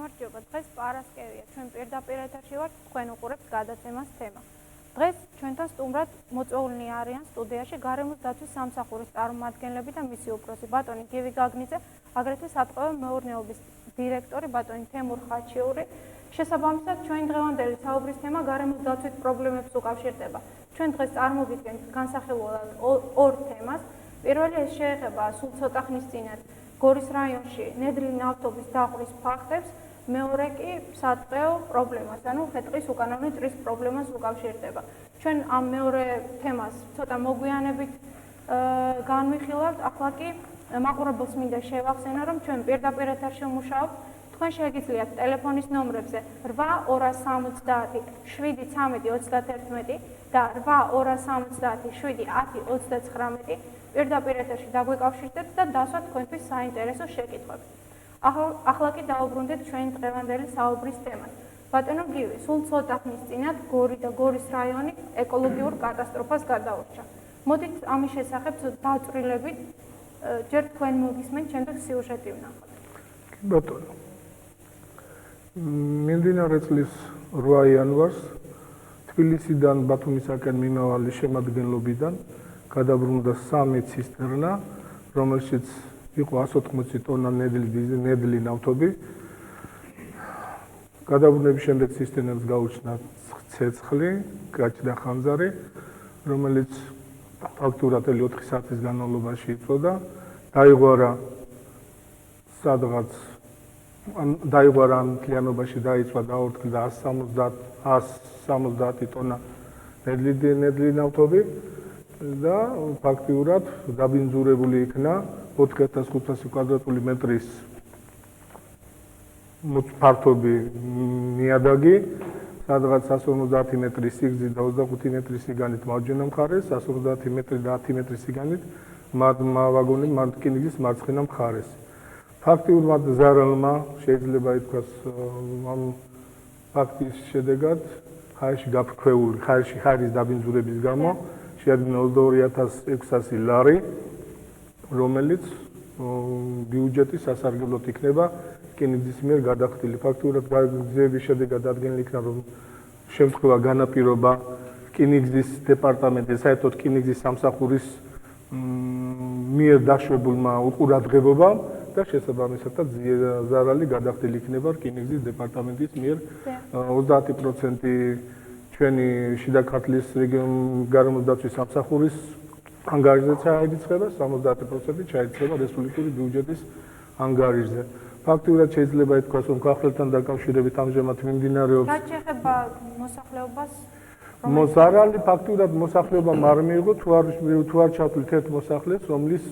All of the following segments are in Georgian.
გამარჯობა. დღეს პარასკევია. ჩვენ პირდაპირ ეთერში ვართ, თქვენ უყურებთ გადაცემას თემა. დღეს ჩვენთან სტუმრად მოწვეულნი არიან სტუდიაში გარემოს დაცვის სამსახურის წარმომადგენლები და მისი უფროსი ბატონი გივი გაგნიძე, აგრეთვე სატყეო მეურნეობის დირექტორი ბატონი თემურ ხაჩიური. შესაბამისად, ჩვენი დღევანდელი საუბრის თემა გარემოს დაცვის პრობლემებს უკავშირდება. ჩვენ დღეს წარმოვიდგენთ განსახილველად ორ თემას. პირველი ეს შეეხება სულ ცოტა ხნის წინათ გორის რაიონში ნედლი ნავთობის დაღვრის ფაქტებს, მეორე კი სატყეო პრობლემას, ანუ ხე-ტყის უკანონო ჭრის პრობლემას უკავშირდება. ჩვენ ამ მეორე თემას ცოტა მოგვიანებით განვიხილავთ, ახლა კი მაყურებელს მინდა შევახსენო, რომ ჩვენ პირდაპირ ეთერში ვმუშაობთ. თქვენ შეგიძლიათ ტელეფონის ნომრებზე 8 270 713 და 8 270 710 პირდაპირ ეთერში დაგვეკავშირდებთ და დასვათ თქვენთვის საინტერესო შეკითხვები. ახლა კი დაუბრუნდეთ ჩვენი დღევანდელი საუბრის თემას. ბატონო გივი, სულ ცოტა ხნის წინათ გორი და გორის რაიონი ეკოლოგიურ კატასტროფას გადაურჩა. მოდით ამის შესახებ დაწვრილებით ჯერ თქვენ მოგისმენთ, შემდეგ სიუჟეტი ვნახოთ. ბატონო. მიმდინარე წლის 8 იანვარს თბილისიდან ბათუმისაკენ მიმავალი შემადგენლობიდან გადაბრუნდა 3 ცისტერნა, რომელშიც იყო 180 ტონა ნედლი ნავთობი. გადაბრუნების შემდეგ ცისტერნებს გაუჩნდა ცეცხლი, გაჩნდა ხანძარი, რომელიც ფაქტურად 4 საათის განმავლობაში იწვოდა. დაიღوارა ამ მთლიანობაში დაიწვა დაორთქლდა 170 ტონა ნედლი ნავთობი და ფაქტურად დაბინძურებული იქნა 4500 კვადრატული მეტრის ფართობი ნიადაგი, სადღაც 150 მეტრის სიგრძით და 25 მეტრის სიგანით მარჯვენა მხარეს, 150 მეტრი და 10 მეტრის სიგანით ვაგონი რკინიგზის მარცხენა მხარეს. ფაქტიურად ზარალმა შეიძლება ითქვას ამ ფაქტის შედეგად ჰაერში ჰაერის დაბინძურების გამო შეადგინა 22600 ლარი, რომელიც ბიუჯეტის სასარგებლოდ იქნება რკინიგზის მიერ გადახდილი. ფაქტურად გზების შედეგად დადგენილი იქნა, რომ შემთხვევა განაპირობა რკინიგზის დეპარტამენტის, საერთოდ რკინიგზის სამსახურის მიერ დაშვებულმა უყურადღებობამ და შესაბამისად ზარალი გადახდილი იქნება რკინიგზის დეპარტამენტის მიერ 30% ჩვენი შიდა ქართლის გარემოს დაცვის სამსახურის ანგარიშზე ჩაირიცხება, 70% ჩაირიცხება რესპუბლიკური ბიუჯეტის ანგარიშზე. ფაქტურად შეიძლება ითქვას, რომ ქართველთან დაკავშირებით ამჟამად მიმდინარეობს. რაც შეეხება მოსახლეობას, ზარალი ფაქტურად მოსახლეობამ არ მიიღო, თუ არ ჩათვლით ერთ მოსახლეს, რომლის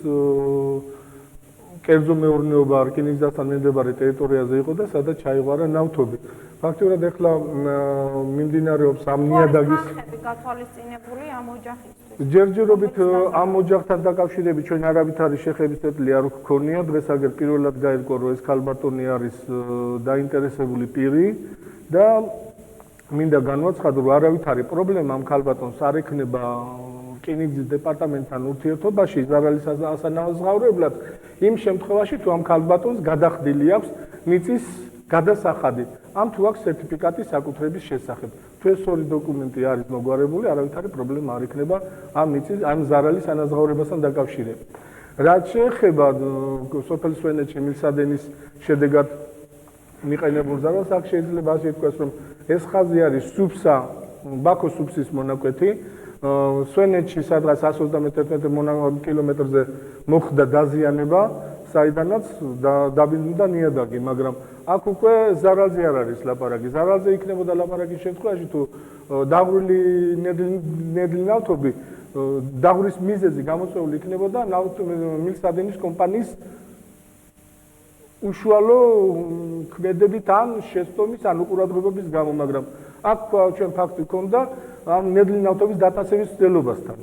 კერძო მეურნეობა რკინიგზასთან მიმდებარე ტერიტორიაზე იყო და სადაც ჩაიღვარა ნავთობი. ფაქტურად ეხლა მიმდინარეობს ამ ნიადაგის გათვალისწინებული ამ ოჯახისთვის. ჯერჯერობით ამ ოჯახთან დაკავშირებით ჩვენ არავითარი შეხებისწინებელი არ გვქონია. დღეს აგერ პირველად გაირკვა, რომ ეს ქალბატონი არის დაინტერესებული პირი და მინდა განვაცხადო, რომ არავითარი პრობლემა ამ ქალბატონს არ ექნება რკინიგზის დეპარტამენტთან ურთიერთობაში ზარალის ასანაზღაურებლად იმ შემთხვევაში, თუ ამ ქალბატონს გადახდილი აქვს მიწის გადასახადი, ამ თუ აქვს სერტიფიკატი საკუთრების შესახებ. თუ ეს ორი დოკუმენტი არის მოგვარებული, არავითარი პრობლემა არ იქნება ამ ზარალის ანაზღაურებასთან დაკავშირებით. რაც შეეხება სოფელ სვენეთში მილსადენის შედეგად მიყენებულ ზარალს, აქ შეიძლება ასე ითქვას, რომ ეს ხაზი არის ბაქოს სუფსის მონაკვეთი. სვენეთში სადღაც 121 კილომეტრზე მოხდა დაზიანება, საიდანაც დაბინძურდა ნიადაგი, მაგრამ აქ უკვე ზარალზე არ არის ლაპარაკი. ზარალზე იქნებოდა ლაპარაკი შემთხვევაში, თუ დაღვრილი ნედლი ნავთობი დაღვრის მიზეზი გამოწვეული იქნებოდა მილსადენის კომპანიის უშუალო ქმედებით ან შეცდომის ან უყურადღებობის გამო, მაგრამ აქ ჩვენ ფაქტი ჰქონდა ამ ნედლი ნავთობის დატაცების მცდელობასთან.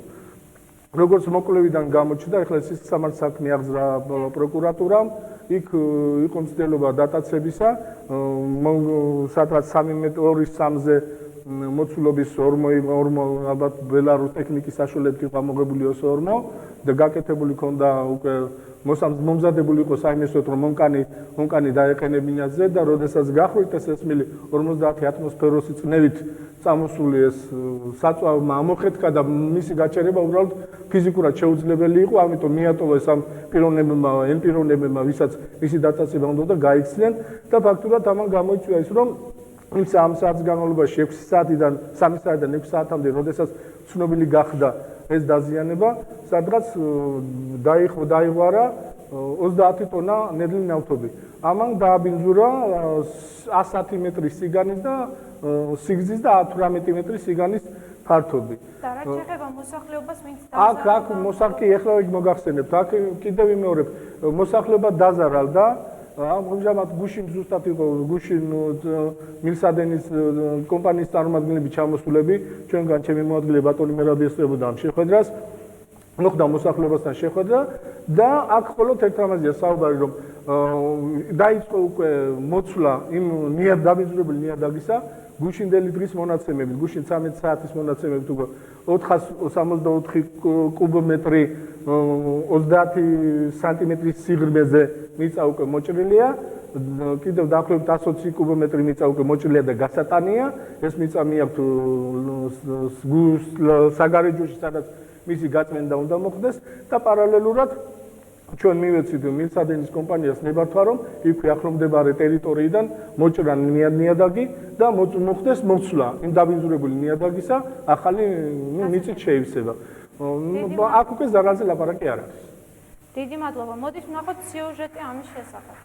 როგორც მოკვლევიდან გამოჩნდა, ეხლა სისხლსამართლ საქმე აღძრა პროკურატურამ, იქ იყო მცდელობა დატაცებისა, სადღაც 2-3-ზე მოცულობის ორმო ალბათ ბელარუს ტექნიკის საშუალებით იყო ამოღებული ოსორმო და გაკეთებული ქონდა უკვე მომზადებული იყო საინვესტო რომ მომკანი დაეყენებინათ და როდესაც გახვრით ეს ესმილი 50 ატმოსფეროსი წნევით წამოსული ეს საწვავმა ამოხეთქა და მისი გაჩერება უბრალოდ ფიზიკურად შეუძლებელი იყო, ამიტომ მიატოვა ეს ამ პიროვნებმა, იმ პიროვნებმა, ვისაც მისი დაწესება უნდა და გაიქცნენ და ფაქტურად ამან გამოიწვია ის რომ იმ 3 საათის განმავლობაში 6 საათიდან 3 საათიდან 6 საათამდე, როდესაც ცნობილი გახდა ეს დაზიანება, სადღაც დაიღვარა 30 ტონა ნედლი ნავთობი. ამან დააბინძურა 110 მეტრის სიგანის და სიგრძის და 18 მეტრის სიგანის ფართობი. და რა შეეხება მოსახლეობას, ვინც აქ მოსახლე ეხლა იქ მოგახსენებთ, აქ კიდევ ვიმეორებ, მოსახლეობა დაზარალდა. ამჟამად გუშინ ზუსტად იყო გუშინ მილსადენის კომპანიის წარმომადგენლები ჩამოსულები, ჩვენგან ჩემი მოადგილე ბატონი მერაბი ესწრებოდა ამ შეხვედრას. მოხდა მოსახლეობასთან შეხვედრა და აქ მხოლოდ ერთ რამაზეა საუბარი, რომ დაიწყო უკვე მოცვლა იმ დაბინძურებული ნიადაგისა, გუშინდელი დღის მონაცემებით, გუშინ 13 საათის მონაცემებით უკვე 464 კუბომეტრი 30 სანტიმეტრის სიღრმეზე მიწა უკვე მოჭრილია, კიდევ დაახლოებით 120 კუბომეტრი მიწა უკვე მოჭრილია და გასატანია, ეს მიწა მიაქვთ საგარეჯოში, სადაც მისი გაწმენდა უნდა მოხდეს და პარალელურად ჩვენ მივეცით მილსადენის კომპანიას ნებართვა, რომ იქვე ახლომდებარე ტერიტორიიდან მოჭრან ნიადაგი და მოხდეს მოცვლა იმ დაბინძურებული ნიადაგისა ახალი მიწით შეივსება. აქ უკვე ზარალზე ლაპარაკი არ არის. დიდი მადლობა. მოდით ვნახოთ სიუჟეტი ამის შესახებ.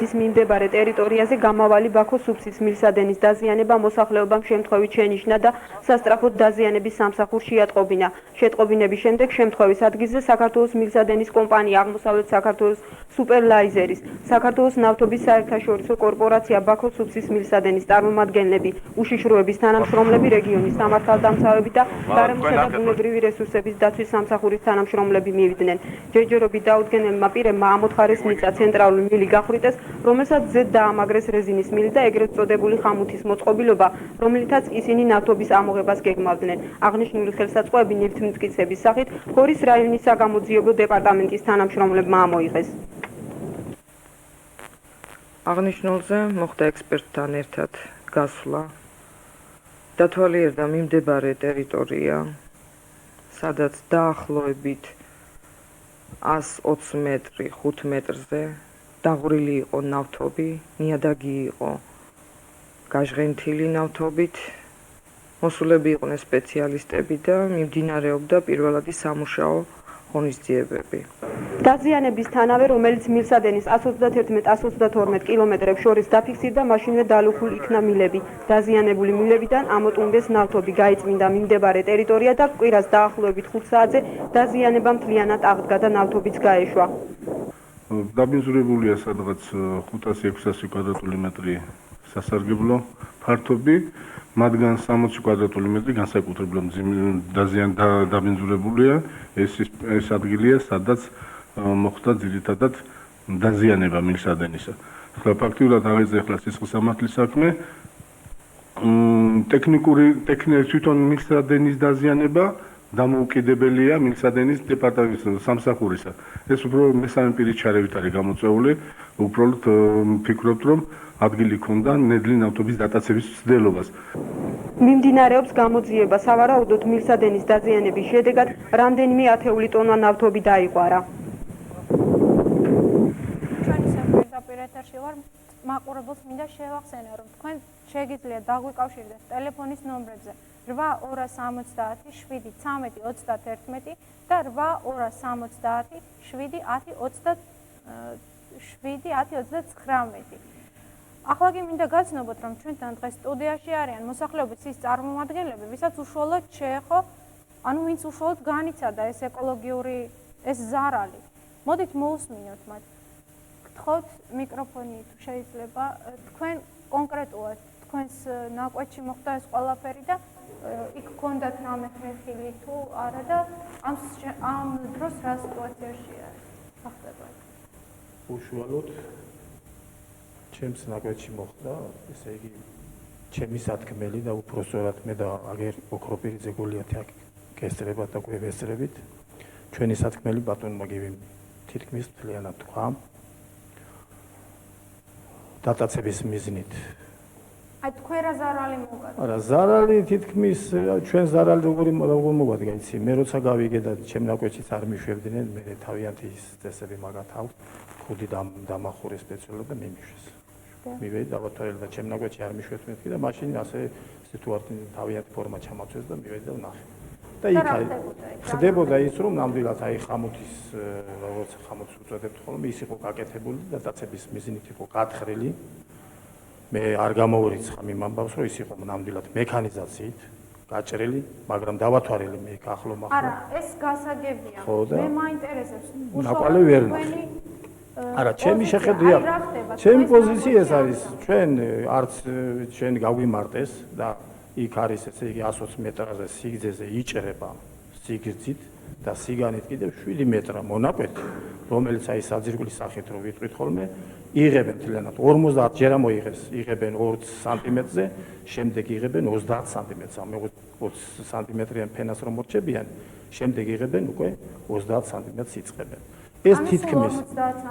ის მიმდებარე ტერიტორიაზე გამავალი ბაქო სუფსის მილსადენის დაზიანება მოსახლეობამ შემთხვევით შენიშნა და სასწრაფოდ დაზიანების სამსახურს შეატყობინა. შეტყობინების შემდეგ შემთხვევის ადგილზე საქართველოს მილსადენის კომპანია, აღმოსავლეთ საქართველოს სუპერლაიზერის, საქართველოს ნავთობის საერთაშორისო კორპორაცია ბაქო სუფსის მილსადენის წარმომადგენლები, უშიშროების თანამშრომლები, რეგიონის სამართალდამცავები და გარემოსა და ბუნებრივი რესურსების დაცვის სამსახურის თანამშრომლები მივიდნენ. ჯერჯერობით დაუდგენელმა პირებმა ამოთხარეს მიწა ცენტრალური მილი გახვრიტეს, რომელსაც ზედ დაამაგრეს რეზინის მილი და ეგრეთ წოდებული ხამუთის მოწყობილობა, რომლითაც ისინი ნავთობის ამოღებას გეგმავდნენ. აღნიშნული ხელსაწყოები ნივთმტკიცების სახით გორის რაიონის საგამოძიებო დეპარტამენტის თანამშრომლებმა ამოიღეს. აღნიშნულზე მოხდა ექსპერტთან ერთად გასვლა, დათვალიერდა მიმდებარე ტერიტორია, სადაც დაახლოებით 120 მეტრი 5 მეტრზე დაღვრილი იყო ნავთობი, ნიადაგი იყო გაჟღენთილი ნავთობით, მოსულები იყვნენ სპეციალისტები და მიმდინარეობდა პირველადი სამუშაო ღონისძიებები. დაზიანებისთანავე, რომელიც მილსადენის 131-132 კილომეტრებს შორის დაფიქსირდა, მაშინვე დალუქულ იქნა მილები. დაზიანებული მილებიდან ამოტუნდეს ნავთობი, გაიწმინდა მიმდებარე ტერიტორია და კვირას დაახლოებით 5 საათზე დაზიანება მთლიანად აღდგა და ნავთობიც გაეშვა. დაბინძურებულია სადღაც 500-600 კვადრატული მეტრი სასარგებლო ფართობი, მათგან 60 კვადრატული მეტრი განსაკუთრებულად დაბინძურებულია. ეს ადგილია, სადაც მოხდა ძირითადად დაზიანება მილსადენისა. ახლა ფაქტიურად აღეძახლა სისხლსამართლის საქმე. თვითონ მილსადენის დაზიანება დამოუკიდებელია მილსადენის დეპარტამენტის სამსახურისა. ეს უფრო მესამე პირის ჩარევით არის გამოწვეული, უბრალოდ ვფიქრობთ, რომ ადგილი ქონდა ნედლი ნავთობის დატაცების მცდელობას. მიმდინარეობს გამოძიება, სავარაუდოდ მილსადენის დაზიანების შედეგად რამდენიმე ათეული ტონა ნავთობი დაიყვარა. ჩვენი პირდაპირ ეთერში ვარ, მაყურებელს მინდა შევახსენო, რომ თქვენ შეგიძლიათ დაგვიკავშირდეს ტელეფონის ნომრებზე 8270 71321 და 8270 71029. ახლა კი მინდა გაცნობოთ, რომ ჩვენთან დღეს სტუდიაში არიან მოსახლეობის ის წარმომადგენლები, ვისაც უშუალოდ შეეხო, ვინც უშუალოდ განიცადა ეს ეკოლოგიური ზარალი. მოდით მოусმინოთ მათ. გთხოვთ მიკროფონი თუ შეიძლება, თქვენ კონკრეტულად თქვენს ნაკვეთში მოხდა ეს ყველაფერი და იქ გქონდათ რამე ხელი თუ არა და ამ დროს რა სიტუაციაში არის ხდება? უშუალოდ ჩემს ნაკვეთში მოხდა, ესე იგი ჩემი სათქმელი და უпроსწორად მე და აგერ ოქროპირიძე გოლიათი აქ გესწრებათ და გვევესწრებით. ჩვენი სათქმელი ბატონმა გივი თითქმის მთლიანად თქვა. დატაცების მიზნით. აი თქვენ რა ზარალი მოგადა? არა, ზარალი თითქმის ჩვენ ზარალი როგორ მოგვადგა იცი, მე როცა გავიგე და ჩემ ნაკვეთშიც არ მიშვებდნენ, მე თავიანთი ის წესები მაგათ აქვს, ხუდი დამახურე სპეციალურად და მიმიშვეს. მივედი დავათვალე და ჩემ ნაკვეთში არ მიშვებს მეთქი და მაშინ ასე სიტუაცია თავიანთი ფორმა ჩამოწვეს და მივედი და ვნახე. და იქ ხდებოდა ის რომ ნამდვილად აი ხამუთის როგორც ხამუთს უწოდებთ ხოლმე ის იყო გაკეთებული და დაწების მიზნით იყო გათხრილი. მე არ გამოვირიცხა იმ ამბავს რომ ის იყო ნამდვილად მექანიზაციით გაჭრილი, მაგრამ დავათვალე მე ახლო მახლა. არა, ეს გასაგებია. მე მაინტერესებს. ნაკვალი ვერ ნახე. არა, ჩემი შეხედვია. ჩემი პოზიცია ეს არის, ჩვენ არც ჩვენ გაგვიმარტეს და იქ არის ესე იგი 120 მეტრაზე სიგრძეზე იჭრება სიგრძით და სიგანით კიდევ 7 მეტრა მონაკვეთი, რომელიც აი საძირკვლის სახით რო ვიტყვით ხოლმე, იღებენ მთლიანად 50 ჯერ მოიღეს, იღებენ 20 სანტიმეტრზე, შემდეგ იღებენ 30 სანტიმეტრს, ამ 20 სანტიმეტრიან ფენას რომ მორჩებიან, შემდეგ იღებენ უკვე 30 სანტიმეტრს იწყებენ. ეს თითქმის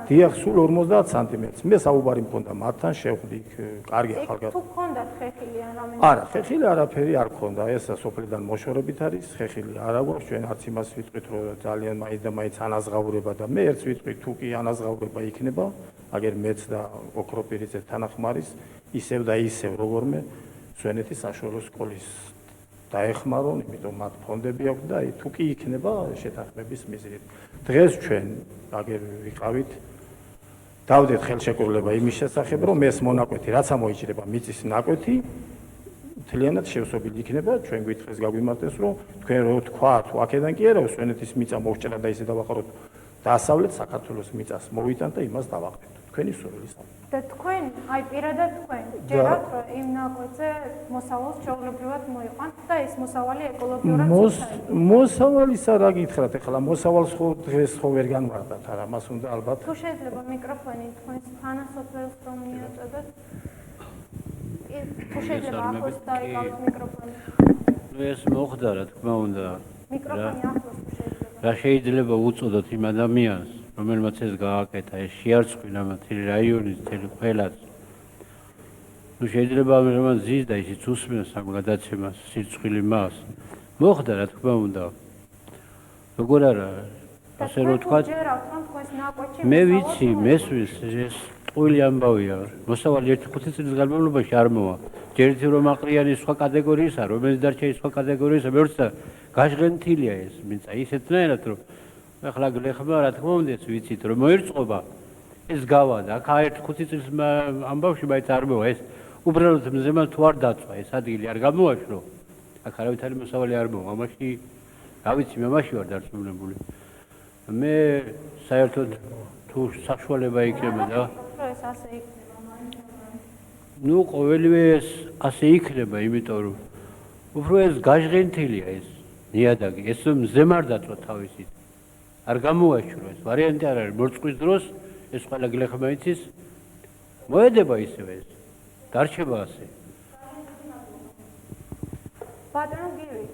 დიახ, სულ 50 სანტიმეტრს. მე საუბარი მქონდა მათთან, შევხვდი იქ კარგი ახალგაზრდა. თუ გქონდათ ხეხილი ან რამე? არა, ხეხილი არაფერი არ გქონდა. ეს სოფლიდან მოშორებით არის, ხეხილი არა გვაქვს. ჩვენ არც იმას ვიტყვით, რომ ძალიან მაინც და მაინც ანაზღაურება და მე ერთს ვიტყვით, თუ კი ანაზღაურება იქნება, აგერ მეც და ოქროპირიძე თანახმარის, ისევ და ისევ როგორმე სვენეთის საშუალო სკოლის დაეხმარონ, იმიტომ მათ ფონდები აქვს და თუ კი იქნება შეთანხმების მიზნით. დღეს ჩვენ აგერ ვიყავით დავდეთ ხელშეკრულება იმის შესახებ, რომ ეს მონაკვეთი რაც ამოიჭრება მიწის ნაკვეთი მთლიანად შევსობილი იქნება, ჩვენ გვითხრეს გაგვიმარტეს, რომ თქვენ რო თქვა თუ აქედან კი არა სვენეთის მიწა მოვჭრა და ისე დავაყაროთ დასავლეთ საქართველოს მიწას მოვიტანთ და იმას დავაყრეთ. თქვენი სურვილის და თქვენ, აი პირადად თქვენ, ჯერათ რომ იმ ნაკვეთზე მოსავალს ჩაოლებრივად მოიყვანთ და ეს მოსავალი ეკოლოგიურად მოსავალისა რა გითხრათ ახლა მოსავალს ხო დღეს ხო ვერ განვარდათ არა მას უნდა ალბათ თუ შეიძლება მიკროფონი თქვენს თანასოფლელს რომ მიაწოდოთ თუ შეიძლება ახლოს დაიკავოთ მიკროფონი ნუ ეს მოხდა რა თქმა უნდა მიკროფონი ახლოს თუ შეიძლება რა შეიძლება უწოდოთ იმ ადამიანს რომელმაც ეს გააკეთა ეს შეარწყვინა მთელი რაიონის მთელი ყველას ნუ შეიძლება ამჟამად ზის და ისიც უსმენს ამ გადაცემას სირცხვილი მას მოხდა რა თქმა უნდა როგორ არა ასე რომ თქვა მე ვიცი მესვის ეს ყველი ამბავია მოსავალი 1-5 წლის განმავლობაში არ მოვა ჯერ ერთი რომ აყრიანი სხვა კატეგორიისა რომელიც დარჩა ის სხვა კატეგორიისა მეურსა გაჟღენთილია ეს მიწა ისეთნაირად რომ ახლა გლეხმა რა თქმა უნდა ეს ვიცით რომ მოერწყობა ეს გავა და აქ 1-5 წლის ამბავში მაინც არ მოვა ეს უბრალოდ მზემან თუ არ დაწვა ეს ადგილი არ გამოაშრო აქ არავითარი მოსავალი არ მოვა ამაში რა ვიცი მე მაშინ ვარ დარწმუნებული მე საერთოდ თუ საშუალება იქნება და ეს ასე იქნება ნუ ყოველივე ეს ასე იქნება იმიტომ რომ უფრო ეს გაჟღენთილია ეს ნიადაგი ეს მზემ არ დაწვა თავისით არ გამოაშრო ეს ვარიანტი არ არის მორწყვის დროს ეს ყველა გლეხმა იცის მოედება ისევე ეს დარჩება ასე ბატონო გივი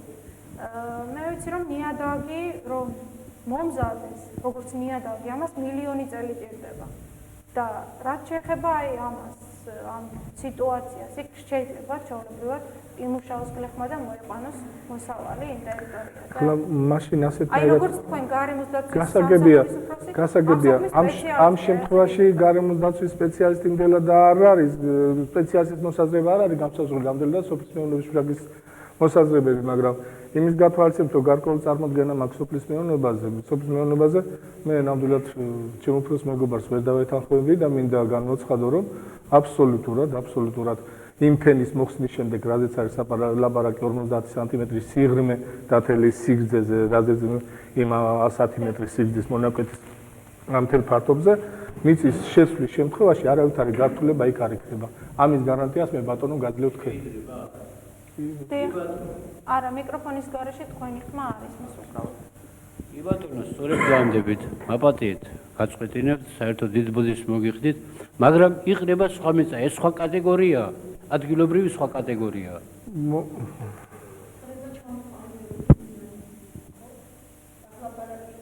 მე ვიცი რომ ნიადაგი რომ მომზადდეს როგორც ნიადაგი ამას მილიონი წელი ჭირდება და რაც შეეხება აი ამას ამ სიტუაციას იქ შეიძლება ჩაოლებრივად იმუშაოს გლეხმა და მოიყვანოს მოსავალი იმ ტერიტორიაზე. ახლა მაშინ ასეთ აი როგორც თქვენ გარემოს დაცვის გასაგებია ამ შემთხვევაში გარემოს დაცვის სპეციალისტი იმდელა და არ არის სპეციალისტის მოსაზრება არ არის გამსაზღვრელი გამდელდა სოფლის მეურნეობის ფრაგის მოსაზრებები მაგრამ იმის გათვალისწინებით რომ გარკვეული წარმოდგენა მაქვს სოფლის მეურნეობაზე მე ნამდვილად ჩემ უფროს მეგობარს ვერ დავეთანხმები და მინდა განვაცხადო რომ აბსოლუტურად იმ ფენის მოხსნის შემდეგ რაზეც არის ლაბარაკი 50 სანტიმეტრის სიღრმე დათელი სიგრძეზე რაზეც იმ 100 მეტრის სიგრძის მონაკვეთის ამ თელ ფართობზე მიწის შეცვლის შემთხვევაში არავითარი გართულება იქ არ იქნება ამის გარანტიას მე ბატონო გაძლევთ ხელი არა მიკროფონის გარეშე თქვენი ხმა არის მას უკრავ კი ბატონო სწორედ გამდებით მაპატიეთ გაწყვეტინებთ საერთოდ დიდ ბოდიშს მოგიხდით მაგრამ იყრება სხვა მიწა ეს სხვა კატეგორიაა ადგილობრივი სხვა კატეგორიაა.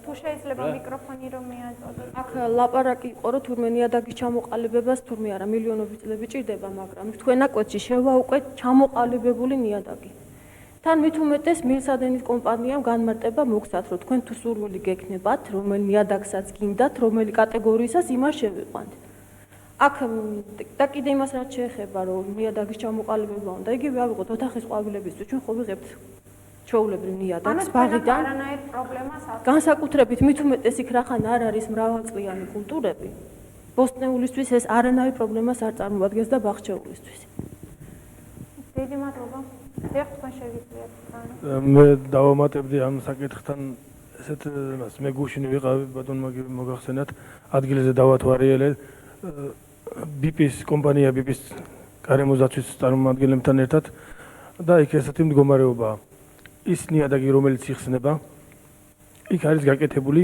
თუ შეიძლება მიკროფონი რომ მიაწოდოთ. აქ ლაპარაკი იყო რომ თურმე ნიადაგის ჩამოყალიბებას თურმე არა მილიონობით წლები ჭირდება, მაგრამ თქვენ აკვეთში შევაუყვეთ ჩამოყალიბებული ნიადაგი. თან მით უმეტეს მილსადენის კომპანიამ განმარტება მოგცათ, რომ თქვენ თუ სურვილი გექნებათ, რომელი ნიადაგსაც გინდათ, რომელი კატეგორიისას იმას შევიყვანთ. აქ და კიდე იმას რაც შეეხება, რომ ნიადაგის ჩამოყალიბება უნდა, იგივე ავიღოთ ოთახის ყვავილებისთვის, ჩვენ ხო ვიღებთ ჩვეულებრივ ნიადაგს ბაღიდან. არანაირ პრობლემას აქვს. განსაკუთრებით მით უმეტეს იქ რახან არ არის მრავალწლიანი კულტურები. ბოსტნეულისთვის ეს არანაირ პრობლემას არ წარმოადგენს და ბაღჩეულისთვის. დიდი მადლობა. დიახ, თქვენ შეგიძლიათ. მე დავამატებდი ამ საკითხთან ესეთ მას მე გუშინი ვიყავი ბატონმა მოგახსენათ ადგილზე დავათვალიერე BP-ის კომპანია BP-ის გარემოზაცვის წარმომადგენლებთან ერთად და იქ ესეთი მდგომარეობაა. ის ნიადაგი რომელიც იხსნება იქ არის გაკეთებული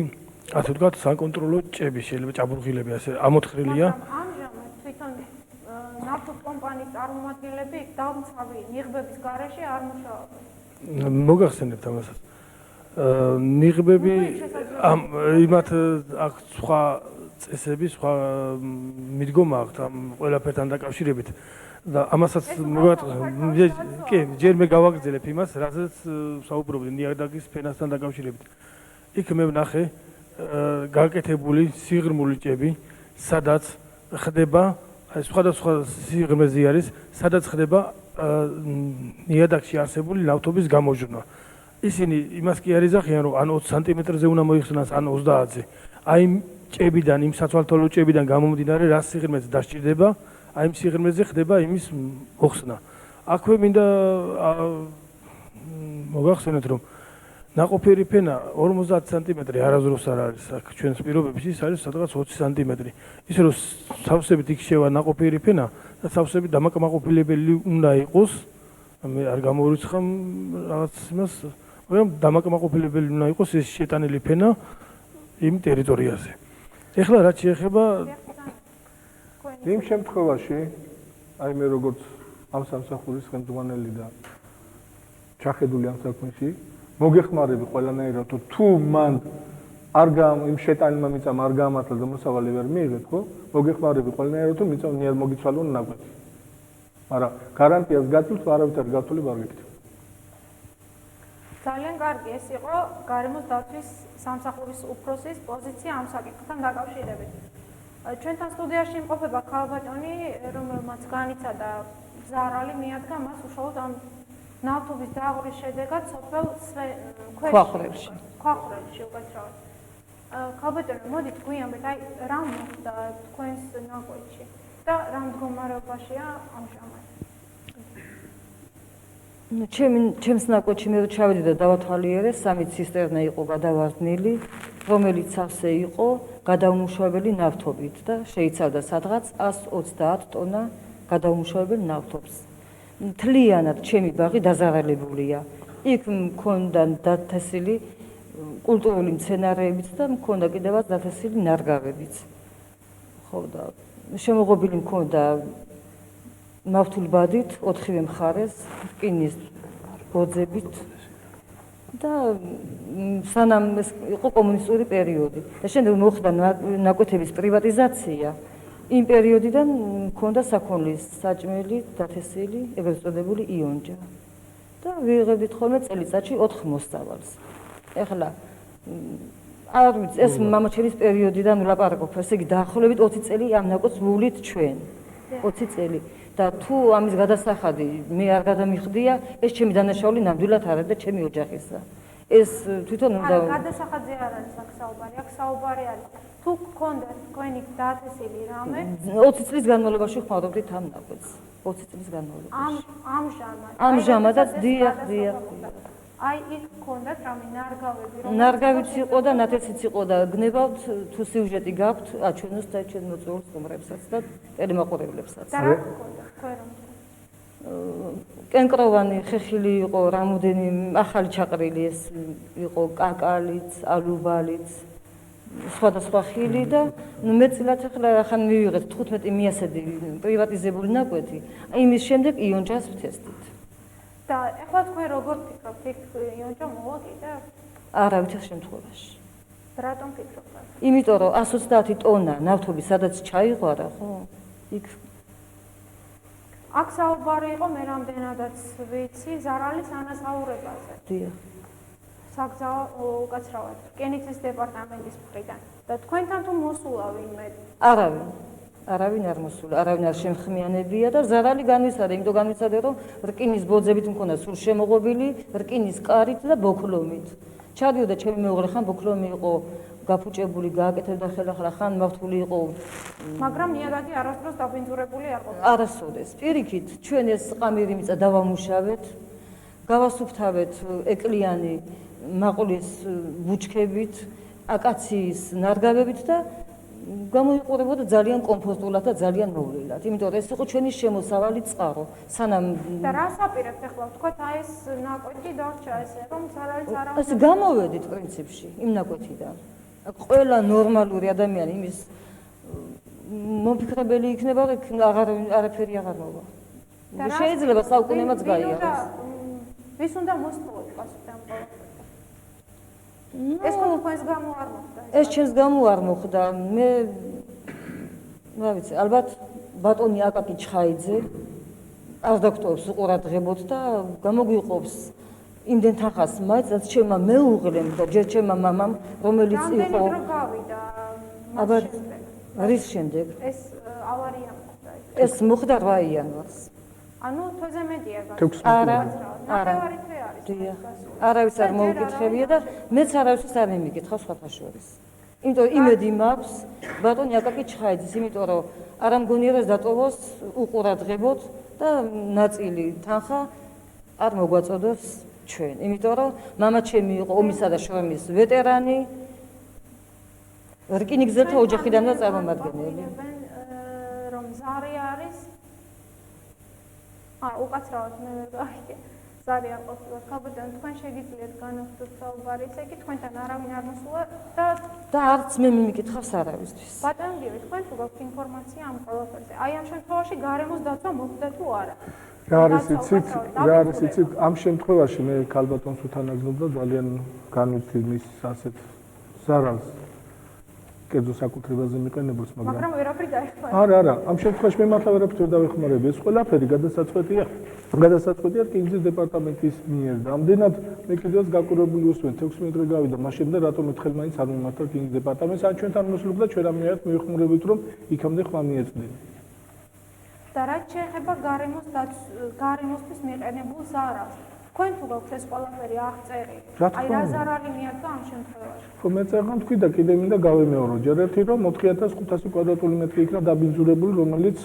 ასე ვთქვათ საკონტროლო ჭები შეიძლება ჭაბურღილები ასე ამოთხრილია ამჟამად თვითონ ნავთობის კომპანიის წარმომადგენლები იქ დამცავი ნიღბების გარეშე არ მუშაობენ. მოგახსენებთ ამასაც ნიღბები ამ იმათ აქვს სხვა წესები სხვა მიდგომა აქვს ამ ყველაფერთან დაკავშირებით და ამასაც კი ჯერ მე გავაგრძელებ იმას რასაც საუბრობდი ნიადაგის ფენასთან დაკავშირებით იქ მე ვნახე გაკეთებული სიღრმული ჭები სადაც ხდება აი სხვადასხვა სიღრმეზე არის სადაც ხდება ნიადაგში არსებული ნავთობის გამოჟრნა ისინი იმას კი არ იზახიან რომ ან 20 სანტიმეტრზე უნდა მოიხსნას ან 30-ზე აი ჭებიდან იმ საცვალთვალო ჭებიდან გამომდინარე რა სიღრმეზე დასჭირდება აი იმ სიღრმეზე ხდება იმის მოხსნა. აქვე მინდა მოგახსენოთ რომ ნაყოფიერი ფენა 50 სანტიმეტრი არასდროს არ არის აქ ჩვენს პირობებში ის არის სადღაც 20 სანტიმეტრი. ისე რომ სავსებით იქ შევა ნაყოფიერი ფენა და სავსები დამაკმაყოფილებელი უნდა იყოს. მე არ გამოვირიცხავ რაღაც იმას, მაგრამ დამაკმაყოფილებელი უნდა იყოს ეს შეტანილი ფენა იმ ტერიტორიაზე. ეხლა რაც შეეხება იმ შემთხვევაში აი მე როგორც ამ სამსახურის ხელმძღვანელი და ჩახედული ამ საქმეში მოგეხმარები ყველანაირად თუ მან არ იმ შეტანილმა მიწამ არ გაამართლა და მოსავალი ვერ მიიღეთ ხო მოგეხმარები ყველანაირად თუ მიწა ნიად მოგიცვალონ ნაკვეთი მაგრამ გარანტიას გაწვით არავითარ გართული არ გეკეთებ ძალიან კარგი ეს იყო გარემოს დაცვის სამსახურის უფროსის პოზიცია ამ საკითხთან დაკავშირებით ჩვენთან სტუდიაში იმყოფება ქალბატონი, რომელმაც განიცადა ზარალი მიადგა მას უშუალოდ ამ ნავთობის დაღურის შედეგად სოფელ ქვახრელში უკაცრავად. ქალბატონი, მოდით გვიანბეთ, აი რა მოხდა თქვენს ნაკვეთში და რა მდგომარეობაშია ამჟამად? ჩემს ნაკვეთში მე ჩავედი და დავათვალიერე, 3 ცისტერნა იყო გადავარდნილი, რომელიც ასე იყო გადაუმუშავებელი ნავთობით და შეიცავდა სადღაც 130 ტონა გადაუმუშავებელი ნავთობს. მთლიანად ჩემი ბაღი დაზარალებულია. იქ მქონდა დათესილი კულტურული მცენარეებიც და მქონდა კიდევაც დათესილი ნარგავებიც. ხო და შემოღობილი მქონდა ნავთული ბადით 4-ვე მხარეს, რკინის ბოძებით და სანამ ეს იყო კომუნისტური პერიოდი და შემდეგ მოხდა ნაკვეთების პრივატიზაცია იმ პერიოდიდან მქონდა საქონლის საჭმელი დათესილი ეგრეთ წოდებული იონჯა და ვიღებდით ხოლმე წელიწადში 4 მოსავალს ეხლა არ ვიცი ეს მამაჩელის პერიოდიდან ვლაპარაკობ ესე იგი დაახლოებით 20 წელი ამ ნაკვეთს ვუვლით ჩვენ 20 წელი და თუ ამის გადასახადი მე არ გადამიხდია ეს ჩემი დანაშაული ნამდვილად არ არის და ჩემი ოჯახისა ეს თვითონ უნდა გადასახადზე არ არის აქ საუბარი აქ საუბარი არის თუ გქონდათ თქვენი დათესილი რამე 20 წლის განმავლობაში ხმაურობდით ამ ნაკვეთს 20 წლის განმავლობაში ამჟამადაც დიახ აი იქ გქონდათ რამე ნარგავები ნარგავიც იყო და ნათესიც იყო და გნებავთ თუ სიუჟეტი გაქვთ აჩვენოს და ჩვენ მოწვეულ სტუმრებსაც და ტელემაყურებლებსაც და რა გქონდა თქვენ რომ კენკროვანი ხეხილი იყო რამოდენი ახალი ჩაყრილი ეს იყო კაკალიც ალუბალიც სხვადასხვა ხილი და ნუ მეტწილად ახლა ხან მივიღეთ 15 მიასედი პრივატიზებული ნაკვეთი, იმის შემდეგ იონჯას ვთესტით. და ეხლა თქვენ როგორ ფიქრობთ, იქ იონჯა მოვა კიდე? არავითარ შემთხვევაში. რატომ ფიქრობთ? იმიტომ რომ 130 ტონა ნავთობი სადაც ჩაიღვარა, ხო? იქ აქ საუბარი იყო მე რამდენადაც ვიცი ზარალის ანაზღაურებაზე. დიახ. საგზაო უკაცრავად რკინიგზის დეპარტამენტის მხრიდან და თქვენთან თუ მოსულა ვინმე? არავინ არ მოსულა, არავინ არ შემხმიანებია და ზარალი განვიცადა, იმიტომ განვიცადა რომ რკინის ბოძებით მქონდა სულ შემოღობილი, რკინის კარით და ბოქლომით. ჩადიოდა ჩემი მეუღლე ხან ბოქლომი იყო გაფუჭებული, გააკეთებდა ხელახლა, ხან მართული იყო. მაგრამ ნიადაგი არასდროს დაბინძურებული არ ყოფილა. არასოდეს. პირიქით, ჩვენ ეს ყამირი მიწა დავამუშავეთ, გავასუფთავეთ ეკლიანი მაყულის ბუჩქებით, აკაციის ნარგავებით და გამოიყურებოდა ძალიან კომფორტულად და ძალიან მოვლენად. იმიტომ რომ ეს იყო ჩვენი შემოსავალი წყარო. სანამ და რას აპირებთ ახლა? თქვათ აი ეს ნაკვეთი დარჩა ესე, რომ ზარალიც არ ეს გამოვედით პრინციპში იმ ნაკვეთიდან. ყველა ნორმალური ადამიანი იმის მომფიქრებელი იქნება, რომ არაფერი აღარ მოვა. შეიძლება საუკუნემაც გაიაროს. ვის უნდა მოსწოვოთ პასუხი ამ ყველაფერზე? ეს თქვენს გამო არ მოხდა? ეს ჩემს გამო არ მოხდა. მე რა ვიცი, ალბათ ბატონი აკაკი ჩხაიძე არ დოქტორს უყურადღებოთ და გამოგვიყოფს იმდენ თანხას მაინც ჩემმა მეუღლემ და ჯერ ჩემმა მამამ, რომელიც იყო რამდენი დრო გავიდა მას შემდეგ? რის შემდეგ? ეს ავარია მოხდა. ეს მოხდა 8 იანვარს. ანუ თვეზე მეტია გასული. არა. ნახევარი თვე არის. დიახ. არავის არ მოუკითხებია და მეც არავის არ მიმიკითხავ სხვათა შორის. იმიტომ იმედი მაქვს ბატონი აკაკი ჩხაიძის, იმიტომ რომ არ ამგონია რომ დატოვოს უყურადღებოთ და ნაწილი თანხა არ მოგვაწოდოს ჩვენ. იმიტომ რომ მამა ჩემი იყო ომისა და შრომის ვეტერანი, რკინიგზელთა ოჯახიდანვე წარმომადგენელი. რომ ზარი არის უკაცრავად მე ვერ გავიგე. ზარი არ ყოფილა. ხალბატონ თქვენ შეგიძლიათ განვიხილოთ საუბარი, ესე იგი თქვენთან არავინ არ მოსულა და არც მე მიმიკითხავს არავისთვის. ბატონ გივი, თქვენ თუ გაქვთ ინფორმაცია ამ ყველაფერზე? აი ამ შემთხვევაში გარემოს დაცვა მოხდა თუ არა? რა არის იცით, ამ შემთხვევაში მე ქალბატონს უთანაგზობ და ძალიან განვიცდი მის ასეთ ზარალს. კერძო საკუთრებაზე მიყენებულს, მაგრამ ვერაფერი დაეხმარა. არა, ამ შემთხვევაში მე მართლა ვერაფერი არ დავეხმარები. ეს ყველაფერი გადასაწყვეტია რკინიგზის დეპარტამენტის მიერ. და ამდენად მე კიდევაც გაკვირვებული ვუსვენ 16 დღე გავიდა, მაშინ და რატომ ერთხელ მაინც არ მიმართა რკინიგზის დეპარტამენტს, ან ჩვენთან მოსულობდა ჩვენ ამიერად მივიხმურებით, რომ იქამდე ხმა მიეწვდით. და რაც შეეხება გარემოსთვის მიყენებულ ზარალს, თქვენ თუ გაქვთ ეს ყველაფერი აღწერილი? აი რა ზარალი მიადგა ამ შემთხვევაში? ხო მე წერგან თქვი და კიდე მინდა გავემეორო ჯერ ერთი რომ 4500 კვადრატული მეტრი იქნა დაბინძურებული, რომელიც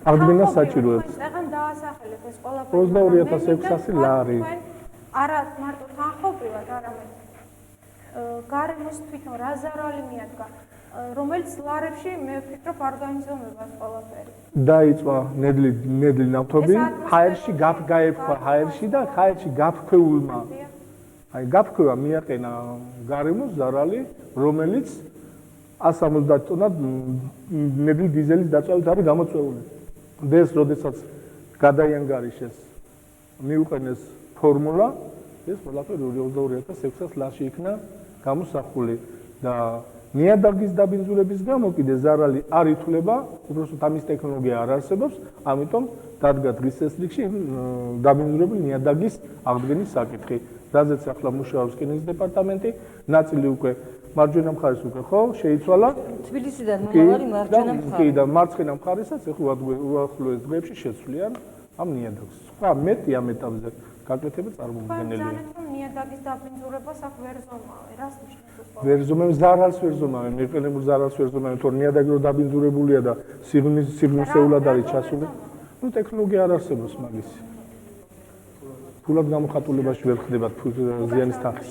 აღდგენას საჭიროებს. წერგან დაასახელეთ ეს ყველაფერი. 22600 ლარი. არა მარტო თანხობრივად, არამედ გარემოს თვითონ რა ზარალი მიადგა, რომელიც ლარებში მე ვფიქრობ არ გაიმზომება ეს ყველაფერი. დაიწვა ნედლი ნავთობი, ჰაერში გაიფქვა ჰაერში და ჰაერში გაფქვეულმა. აი გაფქვევა მიაყენა გარემოს ზარალი, რომელიც 170 ტონა ნედლი დიზელის დაწვევით არის გამოწვეული. ეს როდესაც გადაიანგარიშეს მიუყენეს ფორმულა, ეს ყველაფერი 22600 ლარში იქნა გამოსახული და ნიადაგის დაბინძურების გამო კიდე ზარალი არ ითვლება, უბრალოდ ამის ტექნოლოგია არ არსებობს, ამიტომ დადგა დღის წესრიგში დაბინძურებული ნიადაგის აღდგენის საკითხი. რაზეც ახლა მუშაობს რკინიგზის დეპარტამენტი, ნაწილი უკვე მარჯვენა მხარეს უკვე ხო შეიცვალა. თბილისიდან მომავალი მარჯვენა მხარე. კი და მარცხენა მხარესაც ახლა უახლოეს დღეებში შეცვლიან ამ ნიადაგს. სხვა მეტი ამ ეტაპზე გაკეთება წარმოუდგენელია. თქვენ ძალიან ნიადაგის დაბინძურებას აქ ვერ ზომავენ, რას ნიშნავს? ვერ ზომავენ, ზარალს ვერ ზომავენ, მიყენებულ ზარალს ვერ ზომავენ, თორე ნიადაგი რო დაბინძურებულია და სიღრმისეულად არის ჩასული. ნუ ტექნოლოგია არ არსებობს მაგისი. ფულად გამოხატულებაში ვერ ხდება ზიანის თანხის.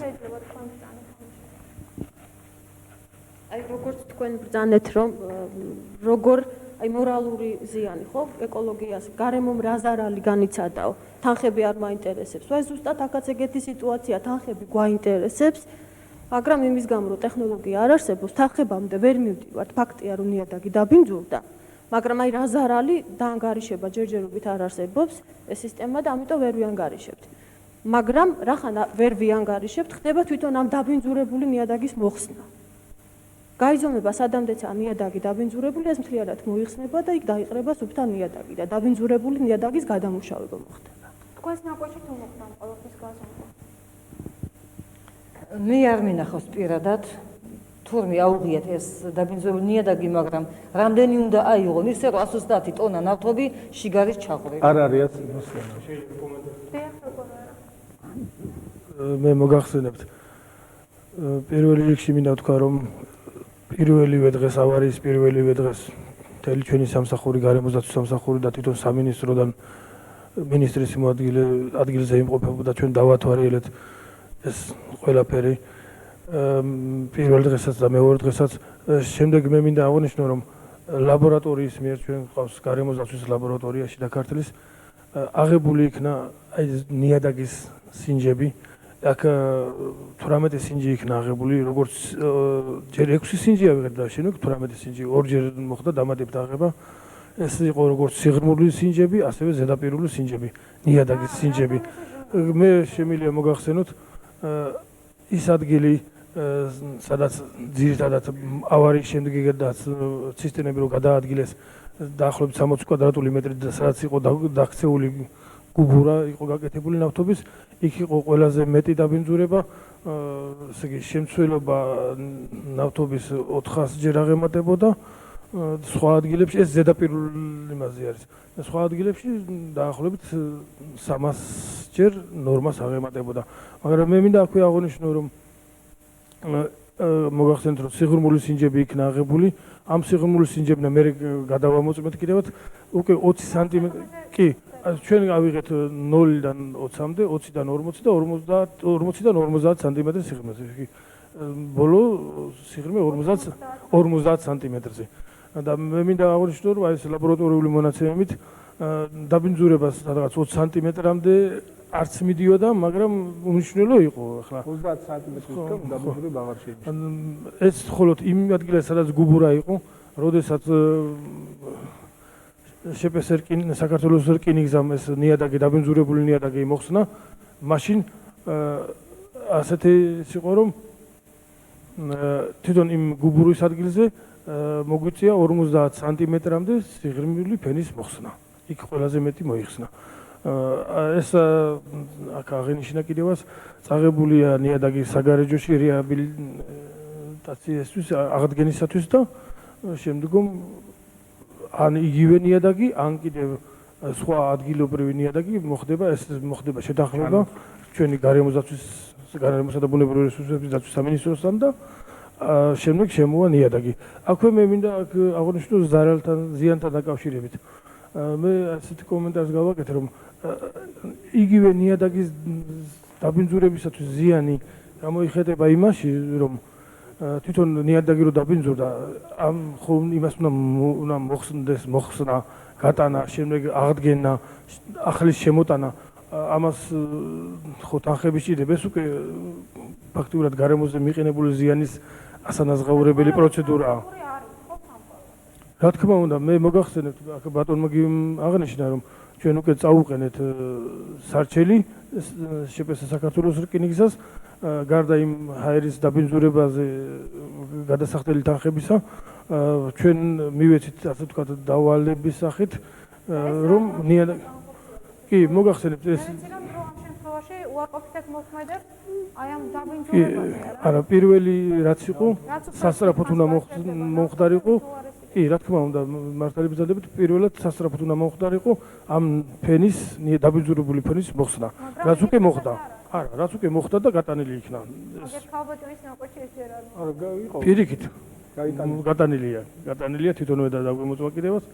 აი როგორც თქვენ ბრძანეთ რომ როგორ აი მორალური ზიანი ხო ეკოლოგიას გარემომ რა ზარალი განიცადაო თანხები არ მაინტერესებს. აი ზუსტად აქაც ეგეთი სიტუაცია თანხები გვაინტერესებს მაგრამ იმის გამო რომ ტექნოლოგია არ არსებობს, თანხებამდე ვერ მივდივართ, ფაქტია რომ ნიადაგი დაბინძურდა, მაგრამ აი რა ზარალი დაანგარიშება ჯერჯერობით არ არსებობს ეს სისტემა და ამიტომ ვერ ვიანგარიშებთ. მაგრამ რახან ვერ ვიანგარიშებთ, ხდება თვითონ ამ დაბინძურებული ნიადაგის მოხსნა. გაიზომება სადამდეცა ნიადაგი დაბინძურებული, ეს მთლიანად მოიხსნება და იქ დაიყრება სუფთა ნიადაგი და დაბინძურებული ნიადაგის გადამუშავება მოხდება. თქვენს ნაკვეთში თუ მოხდა ყოველთვის გაზომვა? მე არ მინახავს პირადად თურმე აუღიათ ეს დაბინძურებული ნიადაგი, მაგრამ რამდენი უნდა აიღონ, ისე რომ 130 ტონა ნავთობი შიგარის ჩაყრილი. არ არის მე მოგახსენებთ პირველი რიგში მინდა ვთქვა რომ პირველივე დღეს ავარიის პირველივე დღეს მთელი ჩვენი სამსახური გარემოსდაცვის სამსახური და თვითონ სამინისტროდან მინისტრის ადგილზე იმყოფებოდა ჩვენ დავათვალიერეთ ეს ყველაფერი პირველ დღესაც და მეორე დღესაც შემდეგ მე მინდა აღნიშნო რომ ლაბორატორიის მიერ ჩვენ ყავს გარემოსდაცვის ლაბორატორია შიდა ქართლის აღებული იქნა აი ნიადაგის სინჯები აქ 18 სინჯი იქნა აღებული როგორც ჯერ 6 სინჯი ავიღეთ და შენო 18 სინჯი ორჯერ მოხდა დამატებითი აღება ეს იყო როგორც სიღრმული სინჯები ასევე ზედაპირული სინჯები ნიადაგის სინჯები მე შემიძლია მოგახსენოთ ის ადგილი სადაც ძირითადად ავარიის შემდეგაც ცისტერნები რო გადაადგილეს დაახლოებით 60 კვადრატული მეტრი და სადაც იყო დაქცეული გუბურა იყო გაკეთებული ნავთობის იქ იყო ყველაზე მეტი დაბინძურება ესე იგი შემცველობა ნავთობის 400 ჯერ აღემატებოდა სხვა ადგილებში ეს ზედაპირულ იმაზე არის სხვა ადგილებში დაახლოებით 300 ჯერ ნორმას აღემატებოდა მაგრამ მე მინდა აქვე აღნიშნო რომ მოგახსენეთ რომ სიღრმული სინჯები იქნა აღებული ამ სიღრმული სინჯებნა მე გადავამოწმეთ კიდევაც უკვე 20 სანტიმეტრი კი ჩვენ ავიღეთ 0-დან 20-მდე 20-დან 40 და 40-დან 50 სანტიმეტრი სიღრმეზე ბოლო სიღრმე 50 სანტიმეტრზე და მე მინდა აღნიშნო რომ აი ეს ლაბორატორიული მონაცემებით დაბინძურებას სადღაც 20 სანტიმეტრამდე არც მიდიოდა, მაგრამ უნიშნელო იყო ახლა 30 სანტიმეტრისგან დაბინძურება აღარ შეინიშნება. ეს მხოლოდ იმ ადგილას სადაც გუბურა იყო, როდესაც შპს საქართველოს რკინიგზამ ეს ნიადაგი დაბინძურებული ნიადაგი მოხსნა, მაშინ ასეთი იყო რომ თვითონ იმ გუბურის ადგილზე მოგვიწია 50 სანტიმეტრამდე სიღრმული ფენის მოხსნა. იქ ყველაზე მეტი მოიხსნა. ეს აქ აღინიშნა კიდევაც წაღებულია ნიადაგის საგარეჯოში რეაბილიტაციისთვის აღდგენისათვის და შემდგომ ან იგივე ნიადაგი ან კიდევ სხვა ადგილობრივი ნიადაგი მოხდება შეთანხმება ჩვენი გარემოსა და ბუნებრივი რესურსების დაცვის სამინისტროსთან და შემდეგ შემოვა ნიადაგი. აქვე მე მინდა აღნიშნო ზარალთან ზიანთან დაკავშირებით. მე ასეთი კომენტარს გავაკეთე რომ იგივე ნიადაგის დაბინძურებისათვის ზიანი გამოიხატება იმაში რომ თვითონ ნიადაგი რო დაბინძურდა ამ ხომ იმას უნდა მოხსნდეს მოხსნა გატანა შემდეგ აღდგენა ახლის შემოტანა ამას ხო თანხები სჭირდება ეს უკვე ფაქტურად გარემოზე მიყენებული ზიანის ასანაზღაურებელი პროცედურაა. რა თქმა უნდა, მე მოგახსენებთ, აქ ბატონმა აღნიშნა, რომ ჩვენ უკვე წაუყენეთ სარჩელი შპს საქართველოს რკინიგზას, გარდა იმ ჰაერის დაბინძურებაზე გადასახდელი თანხებისა, ჩვენ მივეცით, ასე ვთქვათ, დავალების სახით, რომ კი, მოგახსენებთ ეს შემთხვევაში უარყოფითად მოქმედებს აი ამ დაბინძურებაზე. არა, პირველი რაც იყო, სასწრაფოდ უნდა მომხდარიყო. კი, რა თქმა უნდა, მართალების ძალებით პირველად სასწრაფოდ უნდა მომხდარიყო ამ ფენის, დაბინძურებული ფენის მოხსნა. რაც უკვე მოხდა. არა, რაც უკვე მოხდა და გატანილი იქნა. ეს ხალბატონის ნაკვეთში ეს არ არის. არა, იყო. პირიქით. გატანილია თვითონვე და დაგვემოწვა კიდევაც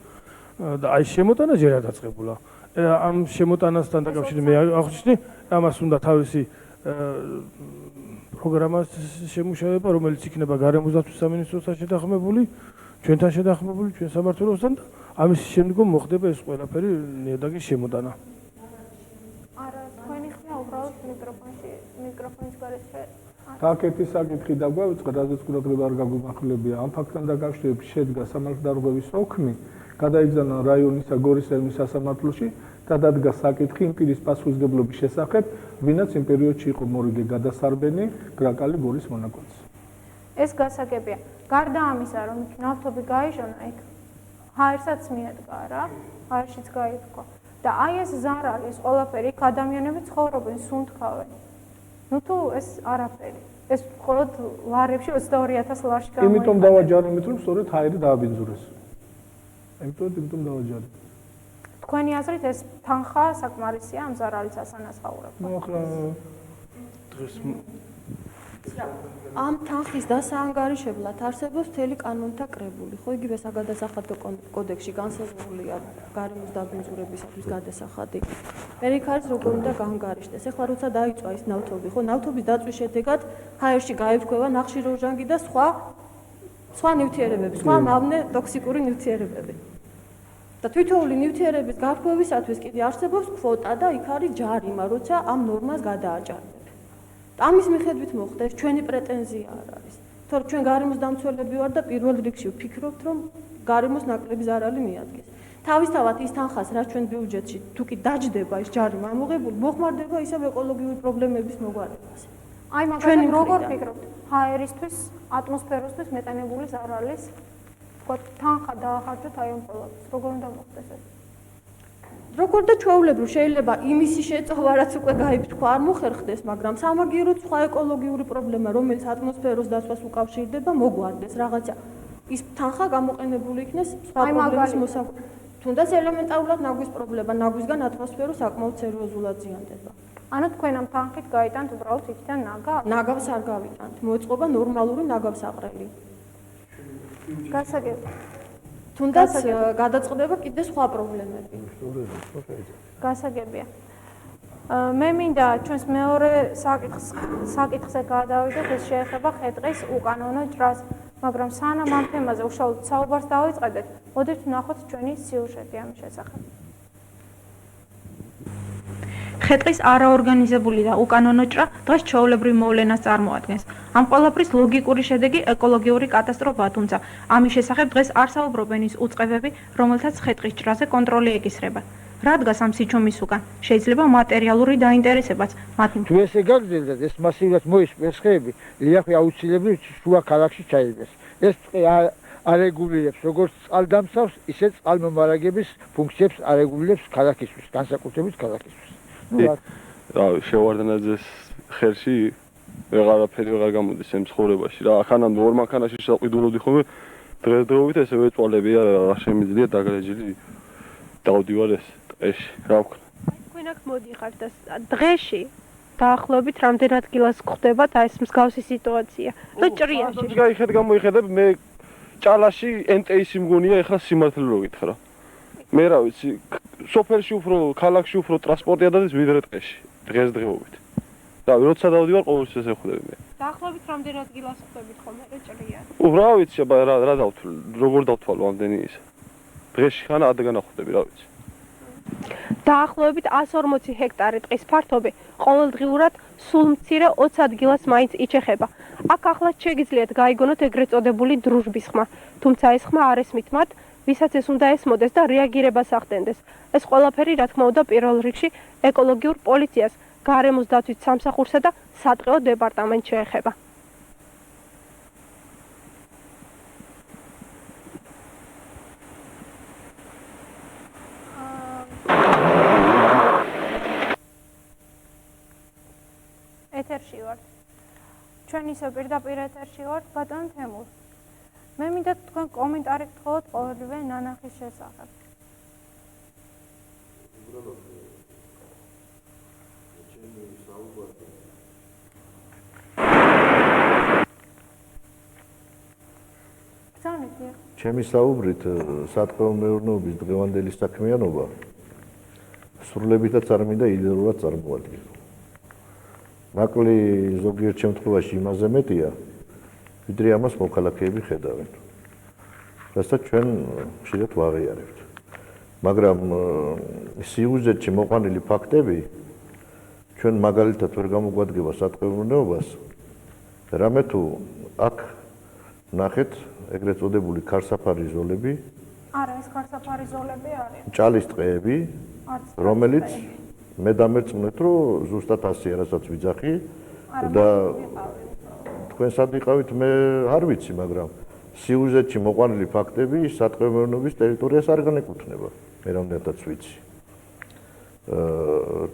და აი შემოტანა ჯერ არ დაწყებულა. ამ შემოტანასთან დაკავშირებით მე აღნიშნე, ამას უნდა თავისი პროგრამას შემუშავება, რომელიც იქნება გარემოსდაცვის სამინისტროსთან შეთანხმებული, ჩვენთან შეთანხმებული, ჩვენ სამმართველოსთან და ამის შემდგომ მოხდება ეს ყველაფერი ნიადაგის შემოტანა. არა, თქვენი ხმა უბრალოდ მიკროფონის გარეშე Paketi საკითხი დაგვავიწყე, რაზეც ყურადღება არ გაგვიმახვილებია. Ამ ფაქტთან დაკავშირებით შედგა სამართალდარღვევის ოქმი, გადაიგზავნა რაიონისა გორის ელმის სასამართლოში და დადგა საკითხი იმ პირის პასუხისმგებლობის შესახებ, ვინაც იმ პერიოდში იყო მორიგე გადასარბენი გრაკალი გორის მონაკვეთზე. ეს გასაგებია. გარდა ამისა, რომ ნავთობი გაიჟონა, იქ ჰაერსაც მიადგა რა, ჰაერშიც გაიფრქვა. და აი ეს ზარალი, ეს ყველაფერი, იქ ადამიანები ცხოვრობენ, სუნთქავენ. ნუ თუ ეს არაფერი. ეს მხოლოდ ლარებში 22,000 ლარში გამოიყენება. იმიტომ დავაჯარიმით, რომ სწორედ ჰაერი დააბინძურეს. იმიტომ დავაჯარიმით. თქვენი აზრით ეს თანხა საკმარისია ამ ზარალის ასანაზღაურებლად? ნუ ახლა დღეს ამ თანხის დასაანგარიშებლად არსებობს მთელი კანონთა კრებული, ხო იგივე საგადასახადო კოდექსში განსაზღვრულია გარემოს დაბინძურებისათვის გადასახადი. მე იქ არის როგორ უნდა გაანგარიშდეს. ეხლა როცა დაიწვა ის ნავთობი, ხო ნავთობის დაწვის შედეგად ჰაერში გაიფრქვევა ნახშირორჟანგი და სხვა ნივთიერებები, სხვა მავნე ტოქსიკური ნივთიერებები. და თვითოული ნივთიერების გარკვევისათვის კიდე არსებობს კვოტა და იქ არის ჯარიმა, როცა ამ ნორმას გადააჭარბებ. ამის მიხედვით მოხდა ეს ჩვენი პრეტენზია არ არის. თორე ჩვენ გარემოს დამცველები ვარ და პირველ რიგში ვფიქრობთ, რომ გარემოს ნაკლები ზარალი მიადგეს. თავისთავად ის თანხას, რაც ჩვენ ბიუჯეტში თუ კი დაჯდება ის ჯარიმა ამოღებული, მოხმარდება ისევ ეკოლოგიური პრობლემების მოგვარებაზე. აი მაგალითად როგორ ფიქრობთ, ჰაერისთვის, ატმოსფეროსთვის მეტანებული ზარალის თქვა თანხა დაახარჯოთ აი ამ ყველაფერს, როგორ უნდა მოხდეს ეს? როგორ და ჩვეულებრივ შეიძლება იმისი შეწოვა, რაც უკვე გაიფრქვა, არ მოხერხდეს, მაგრამ სამაგიეროდ სხვა ეკოლოგიური პრობლემა, რომელიც ატმოსფეროს დაცვას უკავშირდება, მოგვარდეს რაღაცა. ის თანხა გამოყენებული იქნეს სხვა პრობლემის მოსაგვარებლად. თუნდაც ელემენტარულად ნაგვის პრობლემა, ნაგვისგან ატმოსფერო საკმაოდ სერიოზულად ზიანდება. ანუ თქვენ ამ თანხით გაიტანთ უბრალოდ იქიდან ნაგავს? ნაგავს არ გავიტანთ, მოეწყობა ნორმალური ნაგავსაყრელი. გასაგებია. თუნდაც გადაწყდება კიდე სხვა პრობლემები. გასაგებია. მე მინდა ჩვენს მეორე საკითხზე გადავიდეთ, ეს შეეხება ხე-ტყის უკანონო ჭრას, მაგრამ სანამ ამ თემაზე უშუალოდ საუბარს დავიწყებდეთ, მოდით ვნახოთ ჩვენი სიუჟეტი ამის შესახებ. ხე-ტყის არაორგანიზებული და უკანონო ჭრა დღეს ჩვეულებრივ მოვლენას წარმოადგენს. ამ ყველაფრის ლოგიკური შედეგი ეკოლოგიური კატასტროფაა, თუმცა ამის შესახებ დღეს არ საუბრობენ ის უწყებები, რომელთაც ხე-ტყის ჭრაზე კონტროლი ეკისრება. რა დგას ამ სიჩუმის უკან? შეიძლება მატერიალური დაინტერესებაც მათი. თუ ესე გაგრძელდა, ეს მასიურად მოისპეს ხეები, ლიახვი აუცილებლად შუა ქალაქში ჩაიგდეს. ეს ტყე არეგულირებს როგორც წყალდამცავს, ისე წყალმომარაგების ფუნქციებს არეგულირებს ქალაქისთვის, განსაკუთრებით ქალაქისთვის. რავი, შევარდნაძეს ხერში ვეღარაფერი ვეღარ გამოდის ამ ცხოვრებაში რა. ახანამდე ორ მანქანაში საყიდულობდი ხოლმე, დღესდღეობით ესე ვეწვალებია რა შემიძლია დაგრეჯილი დავდივარ ეს ტყეში, რა ვქნა. თქვენ აქ მოდიხართ და დღეში დაახლოებით რამდენად ადგილას გვხვდებათ ეს მსგავსი სიტუაცია? ნუ ჭრიაში. გაიხედ გამოიხედებ მე ჭალაში NTS-ი მგონია ეხლა სიმართლე რო გითხრა. მე რა ვიცი, სოფელში უფრო, ქალაქში უფრო ტრანსპორტი ადადის ვიდრე ტყეში, დღესდღეობით. რავი, როცა დავდივარ ყოველთვის ესე ხვდები მე. დაახლოებით რამდენად ადგილას ხვდებით ხოლმე რა ჭრიან? რა ვიცი, რა დავთვალ, როგორ დავთვალო ამდენი ის. დღეში ხან ადგან ხვდები, რა ვიცი. დაახლოებით 140 ჰექტარი ტყის ფართობი ყოველდღიურად სულ მცირე 20 ადგილას მაინც იჩეხება. აქ ახლაც შეგიძლიათ გაიგონოთ ეგრეთ წოდებული დრუჟბის ხმა, თუმცა ეს ხმა არ ესმით მათ, ვისაც ეს უნდა ესმოდეს და რეაგირებას ახდენდეს. ეს ყველაფერი, რა თქმა უნდა, პირველ რიგში ეკოლოგიურ პოლიციას, გარემოს დაცვის სამსახურსა და სატყეო დეპარტამენტს შეეხება. ეთერში ვართ. ჩვენ ისე პირდაპირ ეთერში ვართ, ბატონ თემურ. მე მინდა თქვენ კომენტარი გთხოვოთ ყოველივე ნანახის შესახებ. ჩემი საუბრით სატყეო მეურნეობის დღევანდელი საქმიანობა სრულებითაც არ მინდა იდეალურად წარმოადგინო. ნაკლი ზოგიერთ შემთხვევაში იმაზე მეტია, ვიდრე ამას მოქალაქეები ხედავენ. რასაც ჩვენ ხშირად ვაღიარებთ. მაგრამ სიუჟეტში მოყვანილი ფაქტები ჩვენ მაგალითად ვერ გამოგვადგება სატყეო მეურნეობას რამე თუ აქ ნახეთ ეგრეთ წოდებული ქარსაფარი ზოლები, არა, ეს ქარსაფარი ზოლები არის. ჭალის ტყეები, რომელიც მე დამერწმუნეთ, რომ ზუსტად ასეა, რასაც ვიძახი და თქვენ სად იყავით, მე არ ვიცი, მაგრამ სიუჟეტში მოყვანილი ფაქტები სატყეო-მეურნეობის ტერიტორიას არ განეკუთვნება, მე რამდენადაც ვიცი.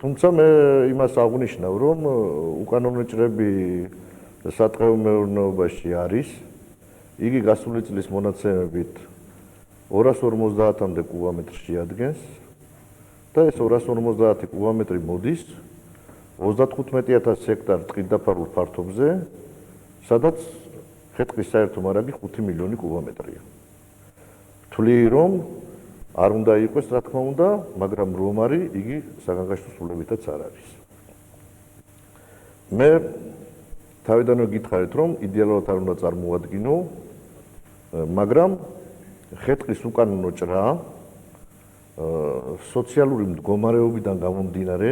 თუმცა მე იმას აღვნიშნავ, რომ უკანონო ჭრები სატყეო-მეურნეობაში არის, იგი გასული წლის მონაცემებით 250-მდე კუბომეტრს შეადგენს და ეს 250 კუბომეტრი მოდის 35,000 ჰექტარ ტყით დაფარულ ფართობზე, სადაც ხე-ტყის საერთო მარაგი 5 მილიონი კუბომეტრია. თვლი რომ არ უნდა იყოს, რა თქმა უნდა, მაგრამ რომ არის, იგი საგანგაშტო სრულებითაც არ არის. მე თავიდანვე გითხარით, რომ იდეალურად არ უნდა წარმოადგინო, მაგრამ ხე-ტყის უკანონო ჭრა სოციალური მდგომარეობიდან გამომდინარე,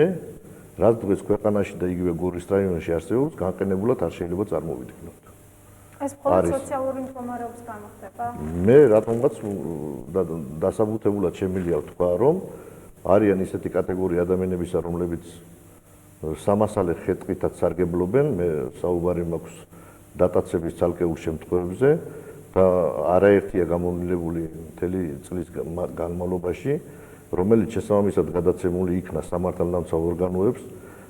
რაც დღეს ქვეყანაში და იგივე გორის რაიონში არსებობს, განყენებულად არ შეიძლება წარმოვიდგინოთ. ეს მხოლოდ სოციალური მდგომარეობის გამო ხდება? მე რატომღაც დასაბუთებულად შემიძლია ვთქვა, რომ არიან ისეთი კატეგორია ადამიანებისა, რომლებიც სამასალე ხე-ტყითაც სარგებლობენ, მე საუბარი მაქვს დატაცების ცალკეულ შემთხვევებზე და არაერთია გამომილებული მთელი წლის განმავლობაში, რომელიც შესაბამისად გადაცემული იქნა სამართალდამცავ ორგანოებს,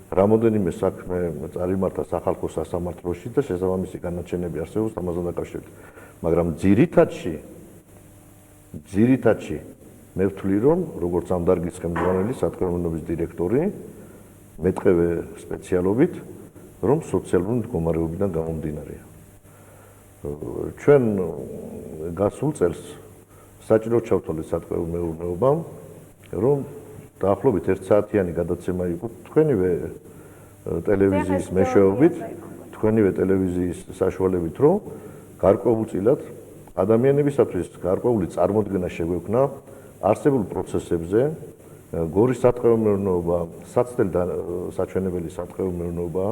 რამოდენიმე საქმე წარიმართა სახალხო სასამართლოში და შესაბამისი განაჩენები არსებობს ამასთან დაკავშირებით. მაგრამ ძირითადში მე ვთვლი, რომ როგორც ამ დარგის ხელმძღვანელი, სატყეო-მეურნეობის დირექტორი, მეტყევე სპეციალობით, რომ სოციალური მდგომარეობიდან გამომდინარეა. ჩვენ გასულ წელს საჭირო ჩავთვალეთ სატყეო-მეურნეობამ, რომ დაახლოებით 1 საათიანი გადაცემა იყო თქვენივე ტელევიზიის მეშვეობით, თქვენივე ტელევიზიის საშუალებით, რომ გარკვეულწილად ადამიანებისათვის გარკვეული წარმოდგენა შეგვექნა არსებულ პროცესებზე, გორის სატყეო-მეურნეობა, საცდელ და საჩვენებელი სატყეო-მეურნეობა,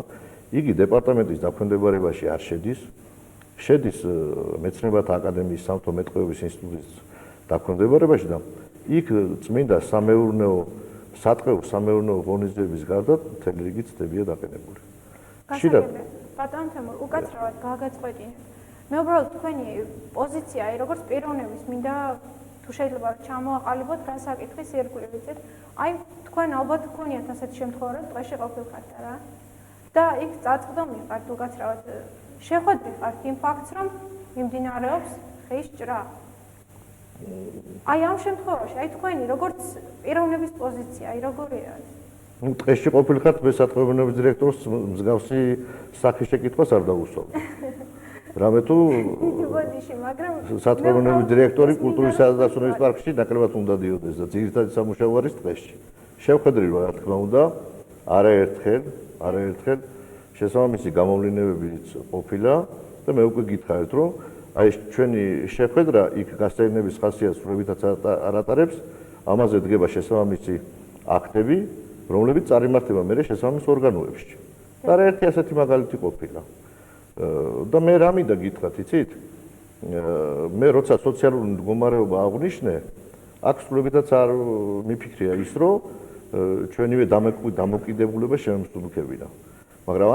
იგი დეპარტამენტის დაქვემდებარებაში არ შედის, შედის მეცნიერებათა აკადემიის სამთო მეტყევების ინსტიტუტის დაქვემდებარებაში და იქ წმინდა სამეურნეო სატყეო სამეურნეო ღონისძიების გარდა მთელი რიგი ცდებია დაყენებული. ხშირად ბატონ თემურ, უკაცრავად გაგაწყვეტინეთ. მე უბრალოდ თქვენი პოზიცია, როგორც პიროვნების მინდა თუ შეიძლება ჩამოაყალიბოთ რა საკითხის ირგვლივით. აი თქვენ ალბათ გქონიათ ასეთი შემთხვევა, რომ ტყეში ყოფილიყართ რა. და იქ წაწყდომი ხართ უკაცრავად შეხვედრი ხართ იმ ფაქტს, რომ მიმდინარეობს ხეის ჭრა. აი ამ შემთხვევაში, აი თქვენი როგორც პიროვნების პოზიცია, აი როგორი არის? ნუ ტყეში ყოფილიყართ, მე სატყეო-მეურნეობის დირექტორს მსგავსი სახის შეკითხვას არ დავუსვამდი. რამე თუ სატყეო-მეურნეობის დირექტორი კულტურისა და დასვენების პარკში ნაკლებად უნდა დიოდეს და ძირითადი სამუშაო არის ტყეში. შევხედრი რა თქმა უნდა, არაერთხელ შესაბამისი გამოვლინებებიც ყოფილა და მე უკვე გითხარით, რომ აი ჩვენი შეხვედრა იქ გასაერთიანების ხასიათს სრულებითაც არ ატარებს, ამაზე დგება შესაბამისი აქტები, რომლებიც წარიმართება მერე შესაბამის ორგანოებში. და ერთი ასეთი მაგალითი ყოფილა. და მე რა მინდა გითხრათ, იცით? მე როცა სოციალური მდგომარეობა აღვნიშნე, აქ სრულებითაც არ მიფიქრია ის, რომ ჩვენივე დამოკიდებულება შემოსულქებინა. მაგრამ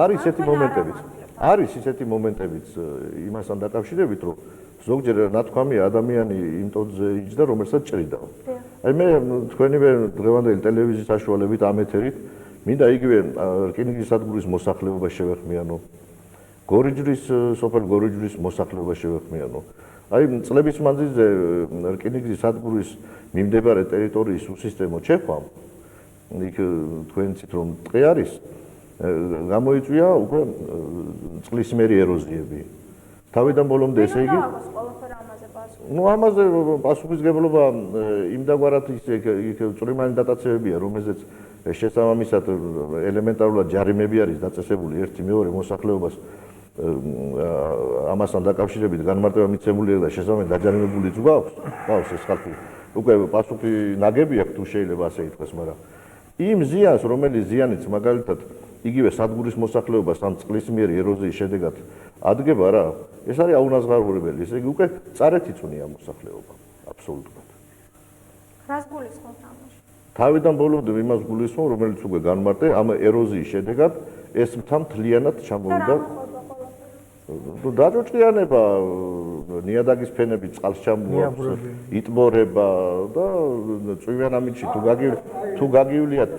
არის ისეთი მომენტებიც იმასთან დაკავშირებით, რომ ზოგჯერ ნათქვამია ადამიანი იმ ტოტზე იჯდა, რომელსაც ჭრიდა. აი მე თქვენივე დღევანდელი ტელევიზიის საშუალებით ამ ეთერით მინდა იგივე რკინიგზის სადგურის მოსახლეობა შევეხმიანო. სოფელ გორიჯვრის მოსახლეობა შევეხმიანო. აი წლების მანძილზე რკინიგზის სადგურის მიმდებარე ტერიტორიის უსისტემო შეხვამ, იქ თქვენ იცით რომ ტყე არის, გამოიწვია უკვე წყლისმიერი ეროზიები. თავიდან ბოლომდე ესე იგი ნუ ამაზე პასუხისგებლობა იმდაგვარად იქ წვრიმანი დატაცებებია, რომელზეც შესაბამისად ელემენტარულად ჯარიმები არის დაწესებული ერთი მეორე მოსახლეობას ამასთან დაკავშირებით განმარტება მიცემული და შესაბამისად დაჯარიმებულიც გვაქვს ეს ხალხი. უკვე პასუხი ნაგები აქვს თუ შეიძლება ასე ითქვას, მაგრამ იმ ზიანს, რომელიც ზიანიც მაგალითად იგივე სადგურის მოსახლეობას ამ წყლისმიერი ეროზიის შედეგად ადგება რა. ეს არის აუნაზღაურებელი, ესე იგი უკვე წარეთ იწვნია მოსახლეობა, აბსოლუტურად. რას გულისხმობთ ამაში? თავიდან ბოლომდე იმას გულისხმობ, რომელიც უკვე განმარტე, ამ ეროზიის შედეგად ეს მთა მთლიანად ჩამოვიდა. დაჯოჭიანება, ნიადაგის ფენები წყალს ჩამოაქვს, იტბორება და წვიმიანამიდში თუ გაგივლიათ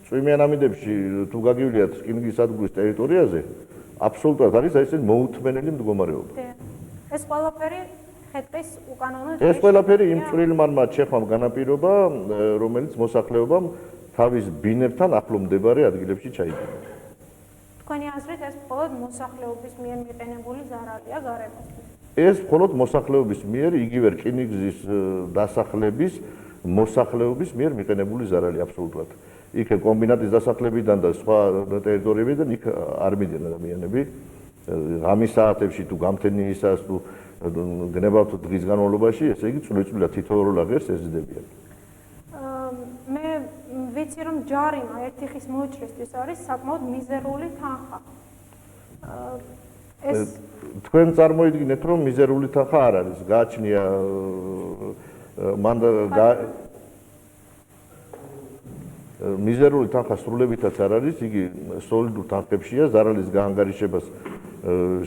წვიმიანამიდებში თუ გაგივლიათ რკინიგზის სადგურის ტერიტორიაზე, აბსოლუტურად არის ეს მოუთმენელი მდგომარეობა. ეს ყველაფერი ხეთყის უკანონო ეს ყველაფერი იმ წვრილმანმა ჩეხვამ განაპირობა, რომელიც მოსახლეობამ თავის ბინებთან ახლო მდებარე ადგილებში ჩაიდინა. თქვენი აზრით ეს მხოლოდ მოსახლეობის მიერ მიყენებული ზარალია გარემოსთვის? ეს მხოლოდ მოსახლეობის მიერ, იგივე რკინიგზის დასახლების მოსახლეობის მიერ მიყენებული ზარალი აბსოლუტურად. იქ კომბინატის დასახლებიდან და სხვა ტერიტორიებიდან იქ არ მიდიან ადამიანები. ღამის საათებში თუ გამთენიისას თუ გნებავთ დღის განმავლობაში, ესე იგი წვრილ-წვრილად თითოეულ აღერს ეზიდებიან. მე ვიცი რომ ჯარიმა ერთი ხის მოჭრისთვის არის საკმაოდ მიზერული თანხა. თქვენ წარმოიდგინეთ რომ მიზერული თანხა არ არის, გააჩნია მიზერული თანხა სრულებითაც არ არის, იგი სოლიდურ თანხებშია, ზარალის გაანგარიშებას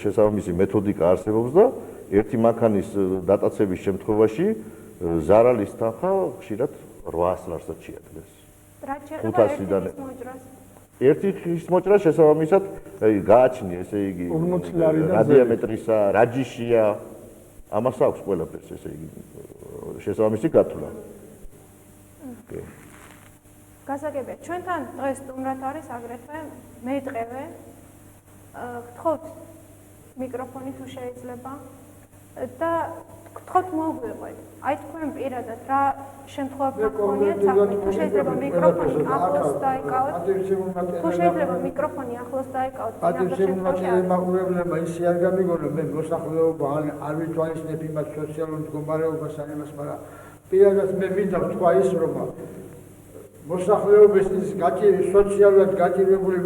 შესაბამისი მეთოდიკა არსებობს და ერთი მანქანის დატაცების შემთხვევაში ზარალის თანხა ხშირად 800 ლარსაც შეადგენს. რაც შეეხება ერთი ხის მოჭრას შესაბამისად გააჩნია, ესე იგი რადიამეტრისა, რაჯიშია, ამას აქვს ყველაფერს, ესე იგი შესაბამისი გათვლა. გასაგებია, ჩვენთან დღეს სტუმრად არის აგრეთვე მეტყევე. გთხოვთ მიკროფონი თუ შეიძლება და გთხოვთ მოგვიყვეთ. აი თქვენ პირადად რა შემთხვევებია გქონიათ საქმე, თუ შეიძლება მიკროფონი ახლოს დაიკავოთ. თუ შეიძლება მიკროფონი ახლოს დაიკავოთ. მაყურებლებმა ისე არ გამიგონო, მე მოსახლეობა არ ვითვალისწინებ იმას სოციალურ მდგომარეობას ან იმას, მაგრამ პირადად მე მინდა ვთქვა ის, რომ მოსახლეობის სოციალურად გაჭირვებული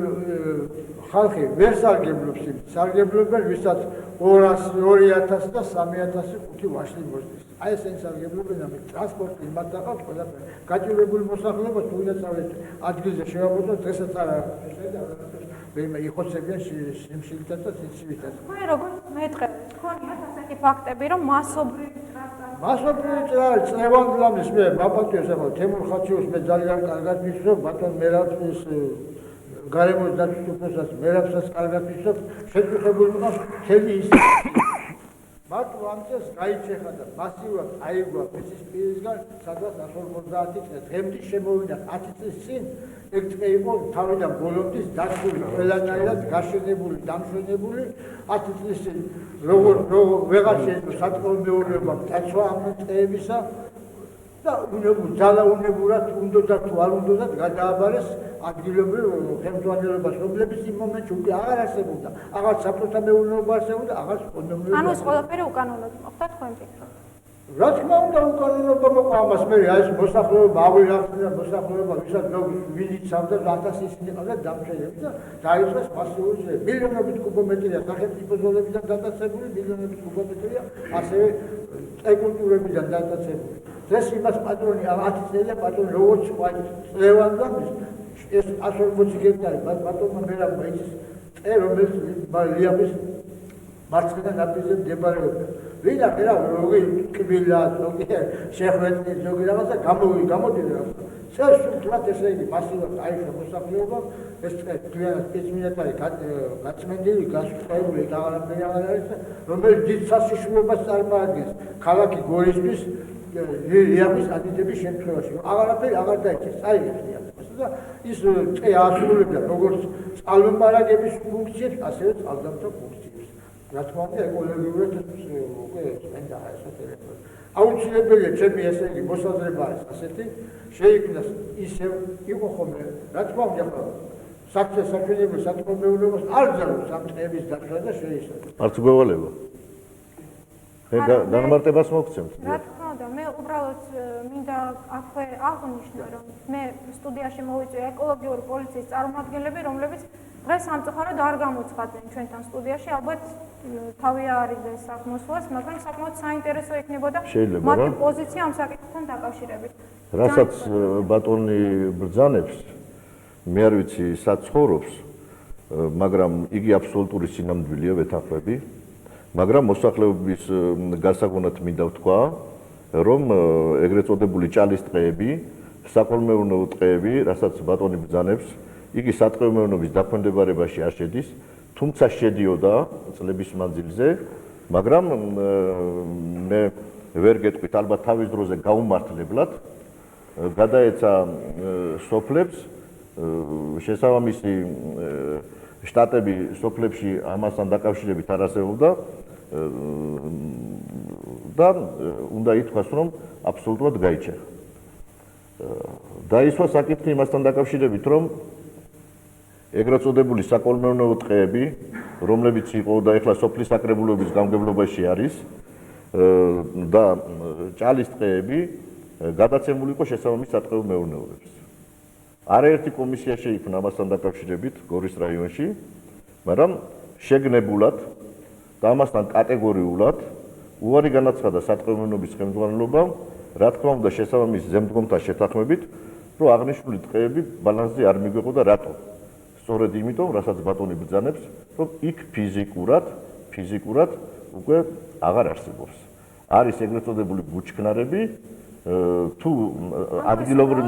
ხალხი ვერ სარგებლობს იმ სარგებლობენ, ვისაც 200, 2000 და 3005 ვაშლი მოსდის. აი ეს სარგებლობენ ამით ტრანსპორტი მათ დახავთ ყველაფერი. გაჭირვებული მოსახლეობა თუ ვინაც ავეთ ადგილზე შევაბოდოთ, დღესაც არ მე იხოცებიან სიმშილითაც და სიცივითაც. თქვენ როგორც მეტყევე, გქონიათ ასეთი ფაქტები, რომ მასობრივი წლევანდლამის მე მაპატიოს ახლა თემურ ხაჩიოს მე ძალიან კარგად ვიცნობ, ბატონ მერაბის გარემოს დაცვის უფროსას მერაბსაც კარგად ვიცნობ, შეწუხებული ვიყავს მთელი ის. მარტო ამ წელს გაიჩეხა და მასიურად აიგო მიწის პირისგან, სადაც 150 წელი დღემდე შემოვიდა 10 წლის წინ, ეგ წელი იყო თავიდან ბოლომდის დაცული, ყველანაირად გაშენებული, დამშვენებული 10 წლის წინ როგორ ვეღარ შეიძლება სატყეო მეურნეობა დაცვა ამ წლებისა და ძალაუნებურად უნდა თუ არ უნდა გადააბარეს ადგილობრივ ხელმძღვანელობას, რომლებიც იმ მომენტში უკვე აღარ არსებობდა, აღარ საბჭოთა მეურნეობა არსებობდა, აღარ ეკონომიკური. ანუ ეს ყველაფერი უკანონოდ მოხდა თქვენ ფიქრობთ? რა თქმა უნდა, უკანონობა მოყვა ამას მე აი ეს მოსახლეობა ავირახდა, მოსახლეობა ვისაც ვინ იცავდა 1000 ისინი ყავდა დამშვენები და დაიწყეს მასიური ძიება. მილიონობით კუბომეტრია სახელმწიფო ზოლებიდან დატაცებული, მილიონობით კუბომეტრია ასევე ეკულტურებიდან დატაცებული. დღეს იმას პატრონი 10 წელია პატრონი როგორც წლევანდლა ეს 140 ჰექტარი ბატონმა მერაბმა იცის წე რომელიც ლიაბის მარცხენა ნაპირზე მდებარეობდა. ვინ ახლა როგორი კბილა, ზოგი შეხვედრი, ზოგი რაღაცა გამოდიდა. სულ ესე იგი მასიურად აიშვა მოსახლეობა, ეს კლიანტ 5 მინუტარი გაწმენდილი, გასწრებული და აღარაფერი აღარ არის, რომელიც დიდ საშიშროებას წარმოადგენს ქალაქი გორისთვის ლიაბის ადიდების შემთხვევაში. აღარაფერი აღარ დაიჭერს, წაიღეს ლიაბს და ის წე ასრულებდა როგორც წყალმომარაგების ფუნქციებს, ასევე წყალდამტო ფუნქციებს. რა თქმა უნდა, ეკოლოგიურად უკვე წმინდა ესეთები. აუცილებელია ჩემი ესე იგი მოსაზრება არის ასეთი, შეიქმნას ისევ იყო ხოლმე, რა თქმა უნდა, საქმეებრივ სათქმეულობას არ ძალობს ამ წების დაცვა და შეისწავლება. არც გვევალება. განმარტებას მოგცემთ. რა თქმა უნდა, მე უბრალოდ მინდა აღვნიშნო, რომ მე სტუდიაში მოვიწვია ეკოლოგიური პოლიციის წარმომადგენლები, რომლებიც დღეს სამწუხაროდ არ გამოცხადდნენ ჩვენთან სტუდიაში, ალბათ თავი არიდეს აქ მოსვლას, მაგრამ საკმაოდ საინტერესო იქნებოდა მათი პოზიცია ამ საკითხთან დაკავშირებით. რასაც ბატონი ბრძანებს, მე არ ვიცი საცხოვრობს, მაგრამ იგი აბსოლუტური სინამდვილეა ვეთანხმები, მაგრამ მოსახლეობის გასაგონად მინდა ვთქვა, რომ ეგრეთ წოდებული ჭალის ტყეები, საკოლმეურნეო ტყეები, რასაც ბატონი ბრძანებს, იგი სატყეომეურნეობის დაქვემდებარებაში არ შედის, თუმცა შედიოდა წლების მანძილზე, მაგრამ მე ვერ გეტყვით, ალბათ თავის დროზე გაუმართლებლად გადაეცა სოფლებს შესაბამისი შტატები სოფლებში ამასთან დაკავშირებით არ არსებობდა და უნდა ითქვას, რომ აბსოლუტურად გაიჩერა. დაისვა საკითხი იმასთან დაკავშირებით, რომ ეგრეთ წოდებული საკოლმეურნეო ტყეები, რომლებიც იყო და ეხლა სოფლის საკრებულოების გამგებლობაში არის და ჭალის ტყეები გადაცემული იყო შესაბამის სატყეო მეურნეობებს. არაერთი კომისია შეიქმნა ამასთან დაკავშირებით გორის რაიონში, მაგრამ შეგნებულად და ამასთან კატეგორიულად უარი განაცხადა სატყეო მეურნეობის ხელმძღვანელობამ, რა თქმა უნდა შესაბამის ზემდგომთან შეთანხმებით, რომ აღნიშნული ტყეები ბალანსზე არ მიგვეყო და რატო? სწორედ იმიტომ, რასაც ბატონი ბრძანებს, რომ იქ ფიზიკურად უკვე აღარ არსებობს. არის ეგრეთ წოდებული ბუჩქნარები, თუ ადგილობრივ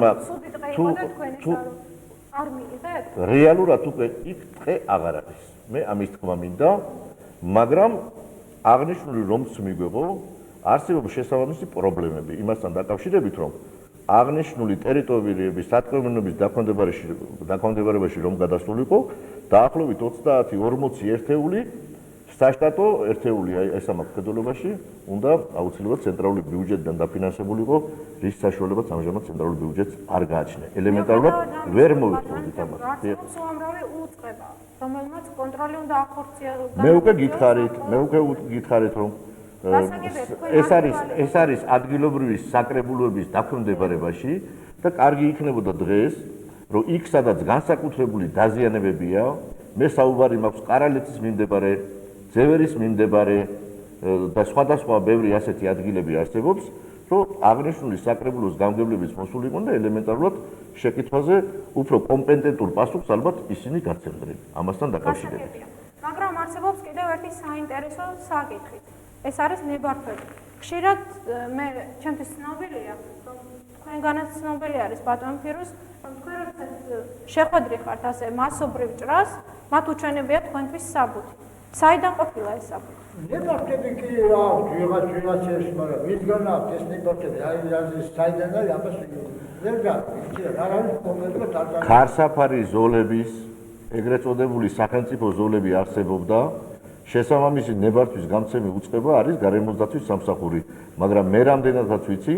რეალურად უკვე იქ ტყე აღარ არის. მე ამის თქმა მინდა, მაგრამ აღნიშნული რომც მიგვეღო, არსებობს შესაბამისი პრობლემები იმასთან დაკავშირებით, რომ აღნიშნული ტერიტორიების სატყეომეურნეობის დაქვემდებარებაში რომ გადასულიყო, დაახლოებით 30-40 ერთეული საშტატო ერთეული ეს ამ მხედველობაში უნდა აუცილებლად ცენტრალური ბიუჯეტიდან დაფინანსებულიყო, რის საშუალებაც ამჟამად ცენტრალური ბიუჯეტს არ გააჩნია. ელემენტარულად ვერ მოვიტყოდით ამას. უამრავი უწყება, რომელმაც კონტროლი უნდა ახორციელოს. მე უკვე გითხარით, რომ ეს არის ადგილობრივი საკრებულოების დაქვემდებარებაში და კარგი იქნებოდა დღეს, რომ იქ სადაც განსაკუთრებული დაზიანებებია, მე საუბარი მაქვს ყარალეთის მიმდებარე, ძევერის მიმდებარე და სხვადასხვა ბევრი ასეთი ადგილები არსებობს, რომ აღნიშნული საკრებულოს გამგებლების მოსულიყო და ელემენტარულად შეკითხვაზე უფრო კომპეტენტურ პასუხს ალბათ ისინი გაცემდნენ ამასთან დაკავშირებით. მაგრამ არსებობს კიდევ ერთი საინტერესო საკითხი. ეს არის ნებართვები. ხშირად მე ჩემთვის ცნობილია, რომ თქვენგანაც ცნობილი არის ბატონ ფირუს, რომ თქვენ როდესაც შეხვედრი ხართ ასე მასობრივ ჭრას, მათ უჩვენებია თქვენთვის საბუთი. საიდან ყოფილა ეს საბუთი? ნებართვები კი აქვს, ვიღაც ეს, მაგრამ ვისგან აქვს ეს ნებართვები? აი საიდან არის ამას ვერ გაიგე, არ არის კონკრეტულად არ გაიგე. ქარსაფარი ზოლების, ეგრეთ წოდებული სახელმწიფო ზოლები არსებობდა. შესაბამისი ნებართვის გამცემი უწყება არის გარემოსდაცვის სამსახური, მაგრამ მე რამდენადაც ვიცი,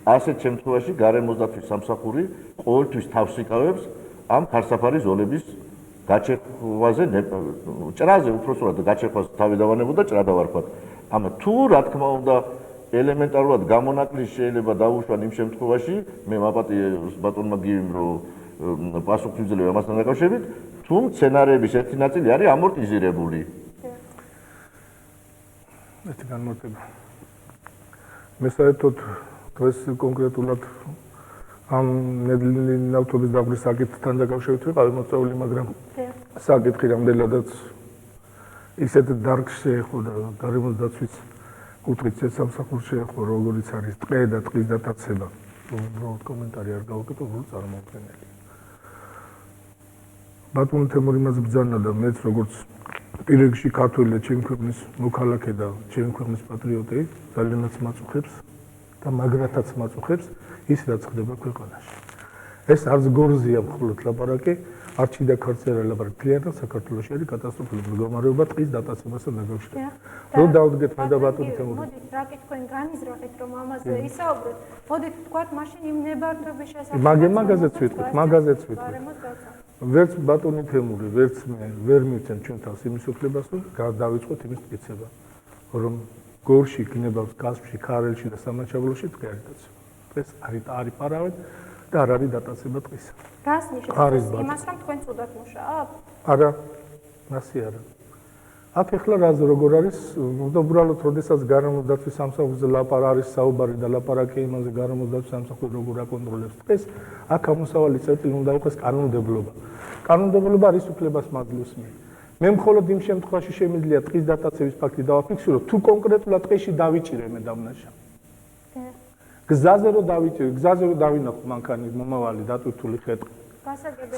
ასეთ შემთხვევაში გარემოსდაცვის სამსახური ყოველთვის თავს იკავებს ამ ქარსაფარი ზოლების გაჩეხვაზე, ჭრაზე უпроსტად გაჩეხვას თავი დავანებოდა ჭრა დავარქვათ. ამა თუ რა თქმა უნდა ელემენტარულად გამონაკლისი შეიძლება დაუშვან იმ შემთხვევაში, მე მაპატიე ბატონმა გივიმ რომ პასუხს ვიძლევ ამასთან დაკავშირებით, თუ სცენარების ერთი ნაწილი არის ამორტიზირებული. ერთი განმარტება. მე საერთოდ დღეს კონკრეტულად ამ ნავთობის დაბრის საკითხთან დაკავშირებით ვიყავი მოწვეული, მაგრამ საკითხი რამდენადაც ისეთ დარგს შეეხო და გარემოსდაცვის კუთხით სამსახურს შეეხო, როგორიც არის ტყე და ტყის დატაცება. უბრალოდ კომენტარი არ გავაკეთო, უბრალოდ წარმოუდგენელია. ბატონი თემური მას ბრძანა და მეც როგორც პირიქში ქართველი და ჩემი ქვეყნის მოქალაქე და ჩემი ქვეყნის პატრიოტი ძალიანაც მაწუხებს და მაგრათაც მაწუხებს ის რაც ხდება ქვეყანაში. ეს არც გორზია მხოლოდ ლაპარაკი, არც და ქართლ ლაპარაკი, მთლიანად საქართველოში არის კატასტროფული მდგომარეობა ტყის დატაცებასთან დაკავშირებით. რომ დავდგეთ მე და ბატონი თემური. მოდით რა კი თქვენ განიზრახეთ რომ ამაზე ისაუბროთ. მოდით თქვათ მაშინ იმ ნებართვების შესახებ. მაგაზეც ვიტყვით. ვერც ბატონი თემური, ვერც მე ვერ მივცემ ჩვენ თავს იმის უფლებას, რომ დავიწყოთ იმის მტკიცება, რომ გორში, გნებავს, კასპში, ქარელში და სამაჩაბლოში ტყე არ დაცემა. ეს არის პარავენ და არ არის დატაცება დღისა. რას ნიშნავს იმას, რომ თქვენ ცუდად მუშაობთ? არა, მასე არა. აქ ახლა როგორ არის, უბრალოდ როდესაც გარემოს დაცვის სამსახურზე არის საუბარი და ლაპარაკი იმაზე გარემოს დაცვის სამსახური როგორ აკონტროლებს დღეს, აქ ამოსავალი წერტილი უნდა იყოს კანონმდებლობა. კანონმდებლობა არის უფლებას მადლოს მიერ. მე მხოლოდ იმ შემთხვევაში შემიძლია დღის დატაცების ფაქტი დავაფიქსირო, თუ კონკრეტულად დღეში დავიჭირე მე დამნაშა. გზაზე რომ დავიჭირე, გზაზე რომ დავინახო მანქანის მომავალი დატვირთული ხეტყი.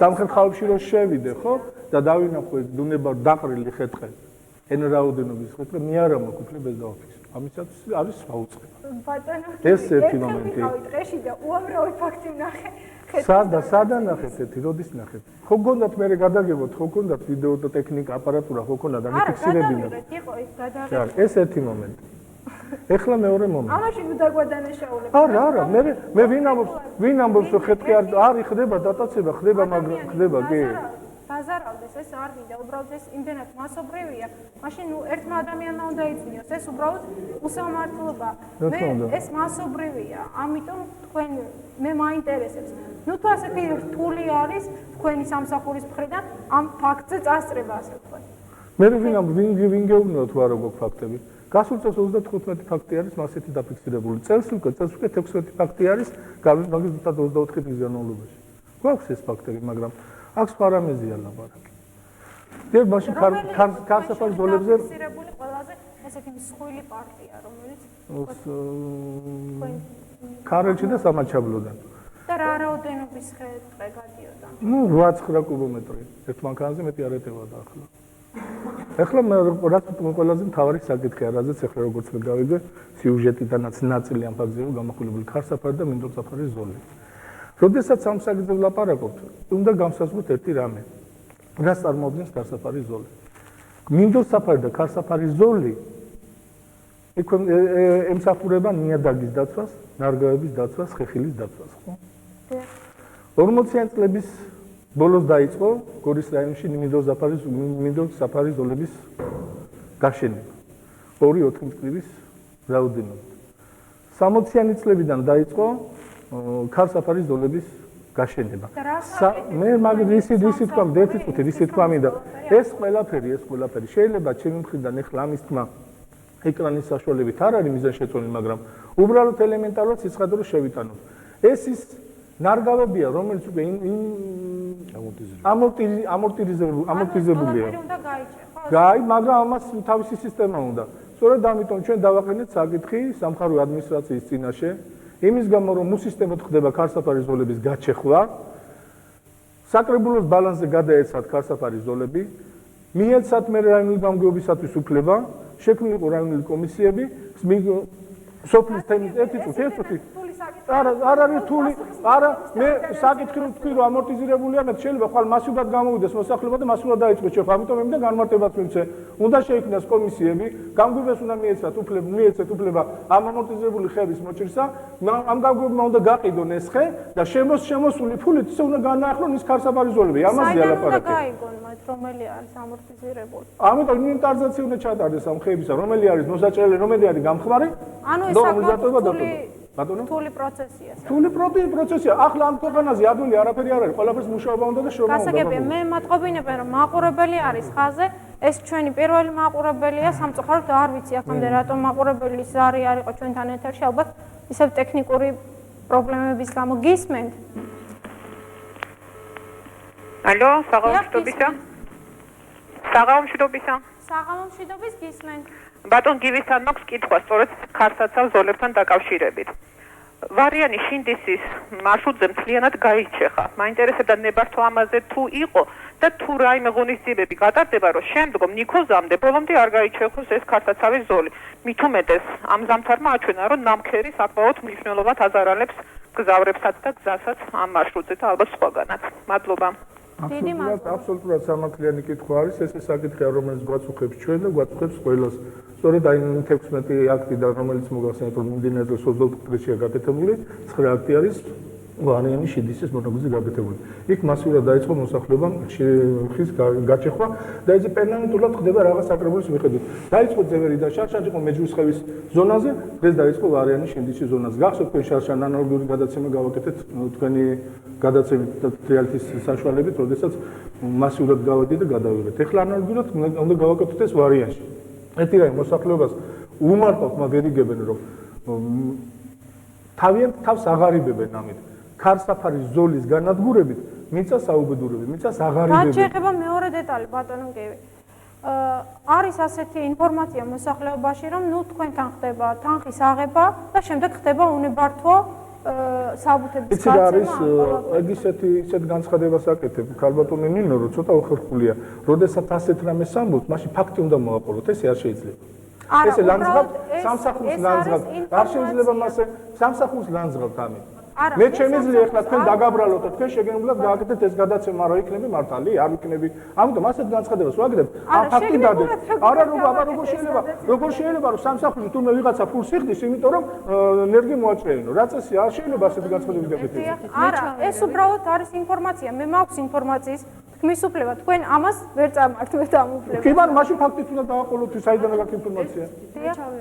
სამხრეთ ხალხში რომ შევიდე, ხო? და დავინახო ეს დუნება დაყრილი ხეტყი. ენ რაოდენობის ხეთქე მე არ მაქვს უფლებას დავაფიქსირო. ამისაც არის სხვა უწყება. ბატონო, ეს ერთი მომენტი. დღეში და უამრავი ფაქტი ვნახე. სადა ნახეთ ერთი, როდის ნახეთ? ხო გქონდათ მე გადაგებოთ, ხო გქონდათ ვიდეო და ტექნიკა, აპარატურა ხო გქონდა და მიფიქსირებინა. იყო ის გადაღება. ეს ერთი მომენტი. ეხლა მეორე მომენტი. ამაში დაგვადანაშაულებ. არა, მე ვინ ამბობს რომ ხეთქი არ ხდება დატაცება, ხდება, მაგრამ ხდება კი. დაზარავდეს, ეს არ მინდა, უბრალოდ ეს იმდენად მასობრივია. მაშინ ერთმა ადამიანმა უნდა იცნიოს, ეს უბრალოდ უსამართლობა. ეს მასობრივია, ამიტომ თქვენ მე მაინტერესებს. ნუ თუ ასეთი რთული არის თქვენი სამსახურის მხრიდან ამ ფაქტზე წასწრება, ასე ვთქვათ. მე ვინ გეუბნებო თუ არა გვაქვს ფაქტები? გასულ წელს 35 ფაქტი არის მასეთი დაფიქსირებული. წელს უკვე 16 ფაქტი არის მაგალითად 24 დღის განმავლობაში. გვაქვს ეს ფაქტები, მაგრამ აქ სხვა რამეზეა ლაპარაკი. დიახ, მაშინ ქარსაფარის ზოლებზე ფიქსირებული ყველაზე ესეთი მსხვილი პარტია, რომელიც ქარელში და სამაჩაბლოდან. და რა რაოდენობის ხეთყე გადიოდა? 8-9 კუბომეტრი. ერთ მანქანაზე მეტი არ ეტევოდა ახლა. ეხლა რაც ყველაზე მთავარი საკითხია, რაზეც ეხლა როგორც მე გავიგე, სიუჟეტიდანაც ნაწილი ამ ფაქტზე გამახვილებული ქარსაფარი და მინდორ საფარის ზოლი. როდესაც ამ საკითხზე ვლაპარაკობთ, უნდა გამსაზღვროთ ერთი რამე. რას წარმოადგენს ქარსაფარის ზოლი? მინდორ საფარი და ქარსაფარის ზოლი ემსახურება ნიადაგის დაცვას, ნარგავების დაცვას, ხეხილის დაცვას, ხო? 40-იანი წლების ბოლოს დაიწყო გორის რაიონში მინდორ საფარის ზოლების გაშენება. 2-4 მწკრივის რაოდენობით. 60-იანი წლებიდან დაიწყო ქარსაფარის ზოლების გაშენება. მე ისიც თქვა მინდა, ეს ყველაფერი შეიძლება ჩემი მხრიდან ეხლა ამის თმა ეკრანის საშუალებით არ არის მიზანშეწონილი, მაგრამ უბრალოდ ელემენტარულად სიცხადე რომ შევიტანოთ. ეს ის ნარგავებია, რომელიც უკვე ამორტიზებულია. მაგრამ ამას თავისი სისტემა უნდა. სწორედ ამიტომ ჩვენ დავაყენეთ საკითხი სამხაროო ადმინისტრაციის წინაშე, იმის გამო რომ უსისტემოდ ხდება ქარსაფარის ზოლების გაჩეხვა, საკრებულოს ბალანსზე გადაეცათ ქარსაფარის ზოლები, მიეცათ მე რაიონული გამგეობისათვის უფლება, შექმნილ იყო რაიონული კომისიები, სოფლის თემის ერთი წუთი. არ არის რთული, არა, მე საკითხი რომ თქვი რომ ამორტიზირებულია, მე შეიძლება ხვალ მასიურად გამოვიდეს მოსახლეობა და მასიურად დაიწყოს შეხვედრა, ამიტომ მე მინდა განმარტებას მივცე. უნდა შეიქმნას კომისიები, გამგეობას უნდა მიეცათ უფლება ამ ამორტიზირებული ხეების მოჭრისა, ამ გამგეობმა უნდა გაყიდონ ეს ხე და შემოსული ფულით ისე უნდა განაახლონ ის ქარსაფარის ზოლები. ამაზეა ლაპარაკი. საიდან უნდა გაიგონ მათ, რომელი არის ამორტიზირებული? ამიტომ ინვენტარიზაცია უნდა ჩატარდეს ამ ხეებისა, რომელი არის მოსაჭრელი, რომელი არის გამხმარი. ანუ ეს საკუთარი რთული პროცესია. რთული პროცესია. ახლა ამ ქვეყანაზე ადვილი არაფერი არ არის, ყველაფერს მუშაობა უნდა და შრომა უნდა. გასაგებია, მე მატყობინებენ რომ მაყურებელი არის ხაზზე, ეს ჩვენი პირველი მაყურებელია, სამწუხაროდ არ ვიცი აქამდე რატომ მაყურებელი ზარი არ იყო ჩვენთან ეთერში, ალბათ ისევ ტექნიკური პრობლემების გამო გისმენთ. ალო, საღამომშვიდობისა. საღამომშვიდობის გისმენთ. ბატონ გივისთან მაქვს კითხვა სწორედ ქარსაცავ ზოლებთან დაკავშირებით. ვარიანი შინდისის მარშრუტზე მთლიანად გაიჩეხა. მაინტერესებდა ნებართვა ამაზე თუ იყო და თუ რაიმე ღონისძიებები გატარდება, რომ შემდგომ ნიქოზამდე ბოლომდე არ გაიჩეხოს ეს ქარსაცავის ზოლი. მით უმეტეს ამ ზამთარმა აჩვენა, რომ ნამქერი საკმაოდ მნიშვნელოვნად აზარალებს გზავრებსაც და გზასაც ამ მარშრუტზე და ალბათ სხვაგანაც. მადლობა. აბსოლუტურად სამართლიანი კითხვა არის, ეს საკითხია, რომელიც გვაწუხებს ჩვენ და გვაწუხებს ყველას. სწორედ აი 16 აქტიდან, რომელიც მოგახსენეთ, რომ მიმდინარე 25 დღეშია გაკეთებული, 9 აქტი არის ვარიანის შიდისის მონაკვეთზე გაკეთებული. იქ მასიურად დაიწყო მოსახლეობამ ხის გაჩეხვა და ეს პერმანენტულად ხდება რაღაც საკრებულის მიხედვით. დაიწყო ძევერი და შარშან იყო მეჯრისხევის ზონაზე, დღეს დაიწყო ვარიანის შიდისის ზონაზე. გახსოვთ თქვენ შარშან ანალოგიური გადაცემა გავაკეთეთ თქვენი გადაცემით და რეალიტის საშუალებით, როდესაც მასიურად გავედით და გადავიღეთ. ეხლა ანალოგიურად უნდა გავაკეთოთ ეს ვარიანში. ერთი რამე მოსახლეობას უმარტოდ მაგერიგებენ, რომ თავიანთ თავს აღარიბებენ ამით. ქარსაფარის ზოლის განადგურებით მიწას აუბედურებენ, მიწას აღარიბებენ. რაც შეეხება მეორე დეტალი, ბატონო გევი. არის ასეთი ინფორმაცია მოსახლეობაში, რომ ნუ თქვენთან ხდება თანხის აღება და შემდეგ ხდება უნებართვო საბუთების გაცემა. არის ეგ ისეთ განცხადებას აკეთებ, ქალბატონი ნინო, რომ ცოტა უხერხულია. როდესაც ასეთ რამეს ამბობთ, მაშინ ფაქტი უნდა მოვაყოლოთ, ეს არ შეიძლება. ესე ლანძღავთ, სამსახურს ლანძღავთ. არ შეიძლება მასე სამსახურს ლანძღავთ ამით. მე შემიძლია ახლა თქვენ დაგაბრალოთ და თქვენ შეგენებლად გააკეთეთ ეს გადაცემა, რა იქნება მართალი, არ იქნება. ამიტომ ასეთ განცხადებას ვაგდებ. ამ ფაქტი დადეთ. არა, როგორ შეიძლება რომ სამსახურში თურმე ვიღაცა ფულს იხდის, იმიტომ რომ ენერგი მოაჭრეინო. რა წესი არ შეიძლება ასეთი განცხადების გაკეთება. არა, ეს უბრალოდ არის ინფორმაცია. მე მაქვს ინფორმაციის თქმის უფლება. თქვენ ამას ვერ წარმართვეთ ამ უფლებას. კი, მაგრამ მაშინ ფაქტით უნდა დავაყოლოთ, საიდან გაქვს ინფორმაცია.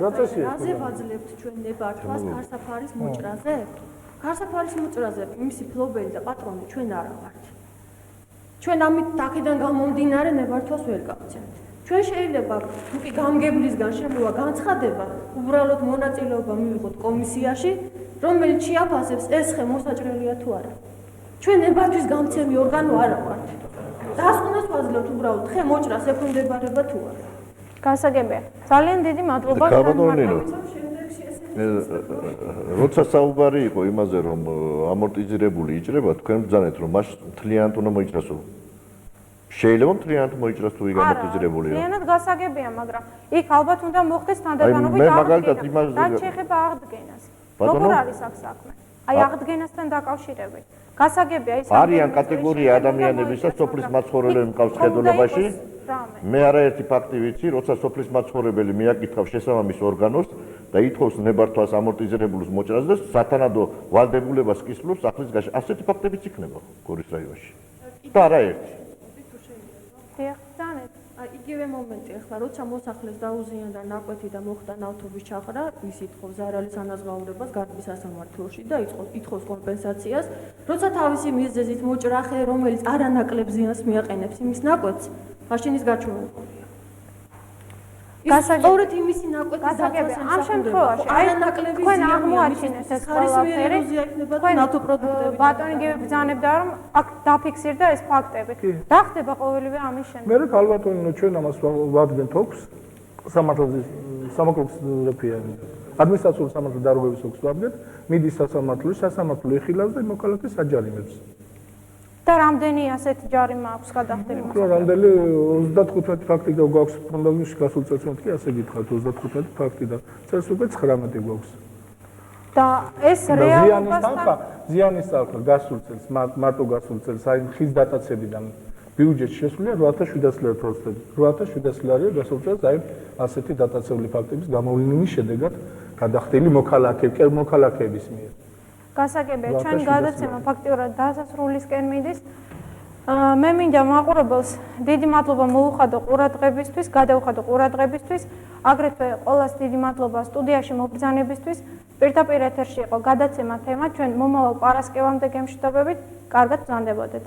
რა წესია? რაზე ვაძლევთ ჩვენ ნებართვას ქარსაფარის მოჭრაზე? ქარსაფარის მოჭრაზე მისი ფლობელი და პატრონი ჩვენ არა ვართ. ჩვენ ამით აქედან გამომდინარე ნებართვას ვერ გავცემთ. ჩვენ შეიძლება თუკი გამგებლისგან შემოვა განცხადება, უბრალოდ მონაწილეობა მივიღოთ კომისიაში, რომელიც შეაფასებს ეს ხე მოსაჭრელია თუ არა. ჩვენ ნებართვის გამცემი ორგანო არა ვართ. დასკვნას ვაძლევთ უბრალოდ ხე მოჭრას ექვემდებარება თუ არა. გასაგებია. ძალიან დიდი მადლობა. როცა საუბარი იყო იმაზე, რომ ამორტიზირებული იჭრება, თქვენ ბრძანეთ, რომ მას მთლიანად უნდა მოიჭრას. შეიძლება მთლიანად მოიჭრას თუ იქ ამორტიზირებულია. მთლიანად გასაგებია, მაგრამ იქ ალბათ უნდა მოხდეს თანდათანობით აღდგენა. რაც შეეხება აღდგენას. როგორ არის აქ საქმე? აი აღდგენასთან დაკავშირებით. გასაგებია ის არიან კატეგორია ადამიანებისა, სოფლის მაცხოვრებელი მყავს ხედულობაში. მე არაერთი ფაქტი ვიცი, როცა სოფლის მაცხოვრებელი მიაკითხავს შესაბამის ორგანოს და ითხოვს ნებართვას ამორტიზირებულის მოჭრას და სათანადო ვალდებულებას კისრულობს სახლის გაშენებას. ასეთი ფაქტებიც იქნება გორის რაიონში. და არაერთი. იგივე მომენტი ახლა როცა მოსახლეს დაუზიანდა ნაკვეთი და მოხდა ნავთობის ჩახრა, ის ითხოვს ზარალის ანაზღაურებას გარბის სასამართლოში და ითხოვს კომპენსაციას, როცა თავისი მიზეზით მოჭრა ხე, რომელიც არანაკლებ ზიანს მიაყენებს იმის ნაკვეთს, მაშინ ის გაჩვენებულია. სწორედ იმისი ნაკვეთის გასაგებია. ამ შემთხვევაში არანაკლები თქვენ აღმოაჩინეთ ეს ყველაფერი, თქვენ ნავთობპროდუქტები ბატონი გებრძანებდა რომ აქ დაფიქსირდა ეს ფაქტები. რა ხდება ყოველივე ამის შემდეგ? მე ქალბატონო ჩვენ ამას ვადგენთ ოქს სამართლის ადმინისტრაციული სამართლის დარღვევის ოქს ვადგენთ, მიდის სასამართლოში ეხილავს და მოქალაქეს აჯარიმებს. და რამდენი ასეთი ჯარიმა აქვს გადახდილი? რამდენი 35 ფაქტი და გვაქვს ფონდალში გასულ წელს კი ასე გითხარით 35 ფაქტი და წელს უკვე 19 გვაქვს. და ეს რეალობასთან ზიანის თანხა გასულ წელს მარტო გასულ წელს აი ხის დატაცებიდან ბიუჯეტში შესულია 8700 ლარი პროცენტი. 8700 ლარია გასულ წელს აი ასეთი დატაცებული ფაქტების გამოვლენის შედეგად გადახდილი მოქალაქეების მიერ. გასაგებია, ჩვენ გადაცემა ფაქტიურად დასასრულისკენ მიდის. მე მინდა მაყურებელს დიდი მადლობა მოუხადო ყურადღებისთვის, გადაუხადო ყურადღებისთვის, აგრეთვე ყველას დიდი მადლობა სტუდიაში მობრძანებისთვის. პირდაპირ ეთერში იყო გადაცემა თემა, ჩვენ მომავალ პარასკევამდე გემშვიდობებით, კარგად ბრძანდებოდეთ.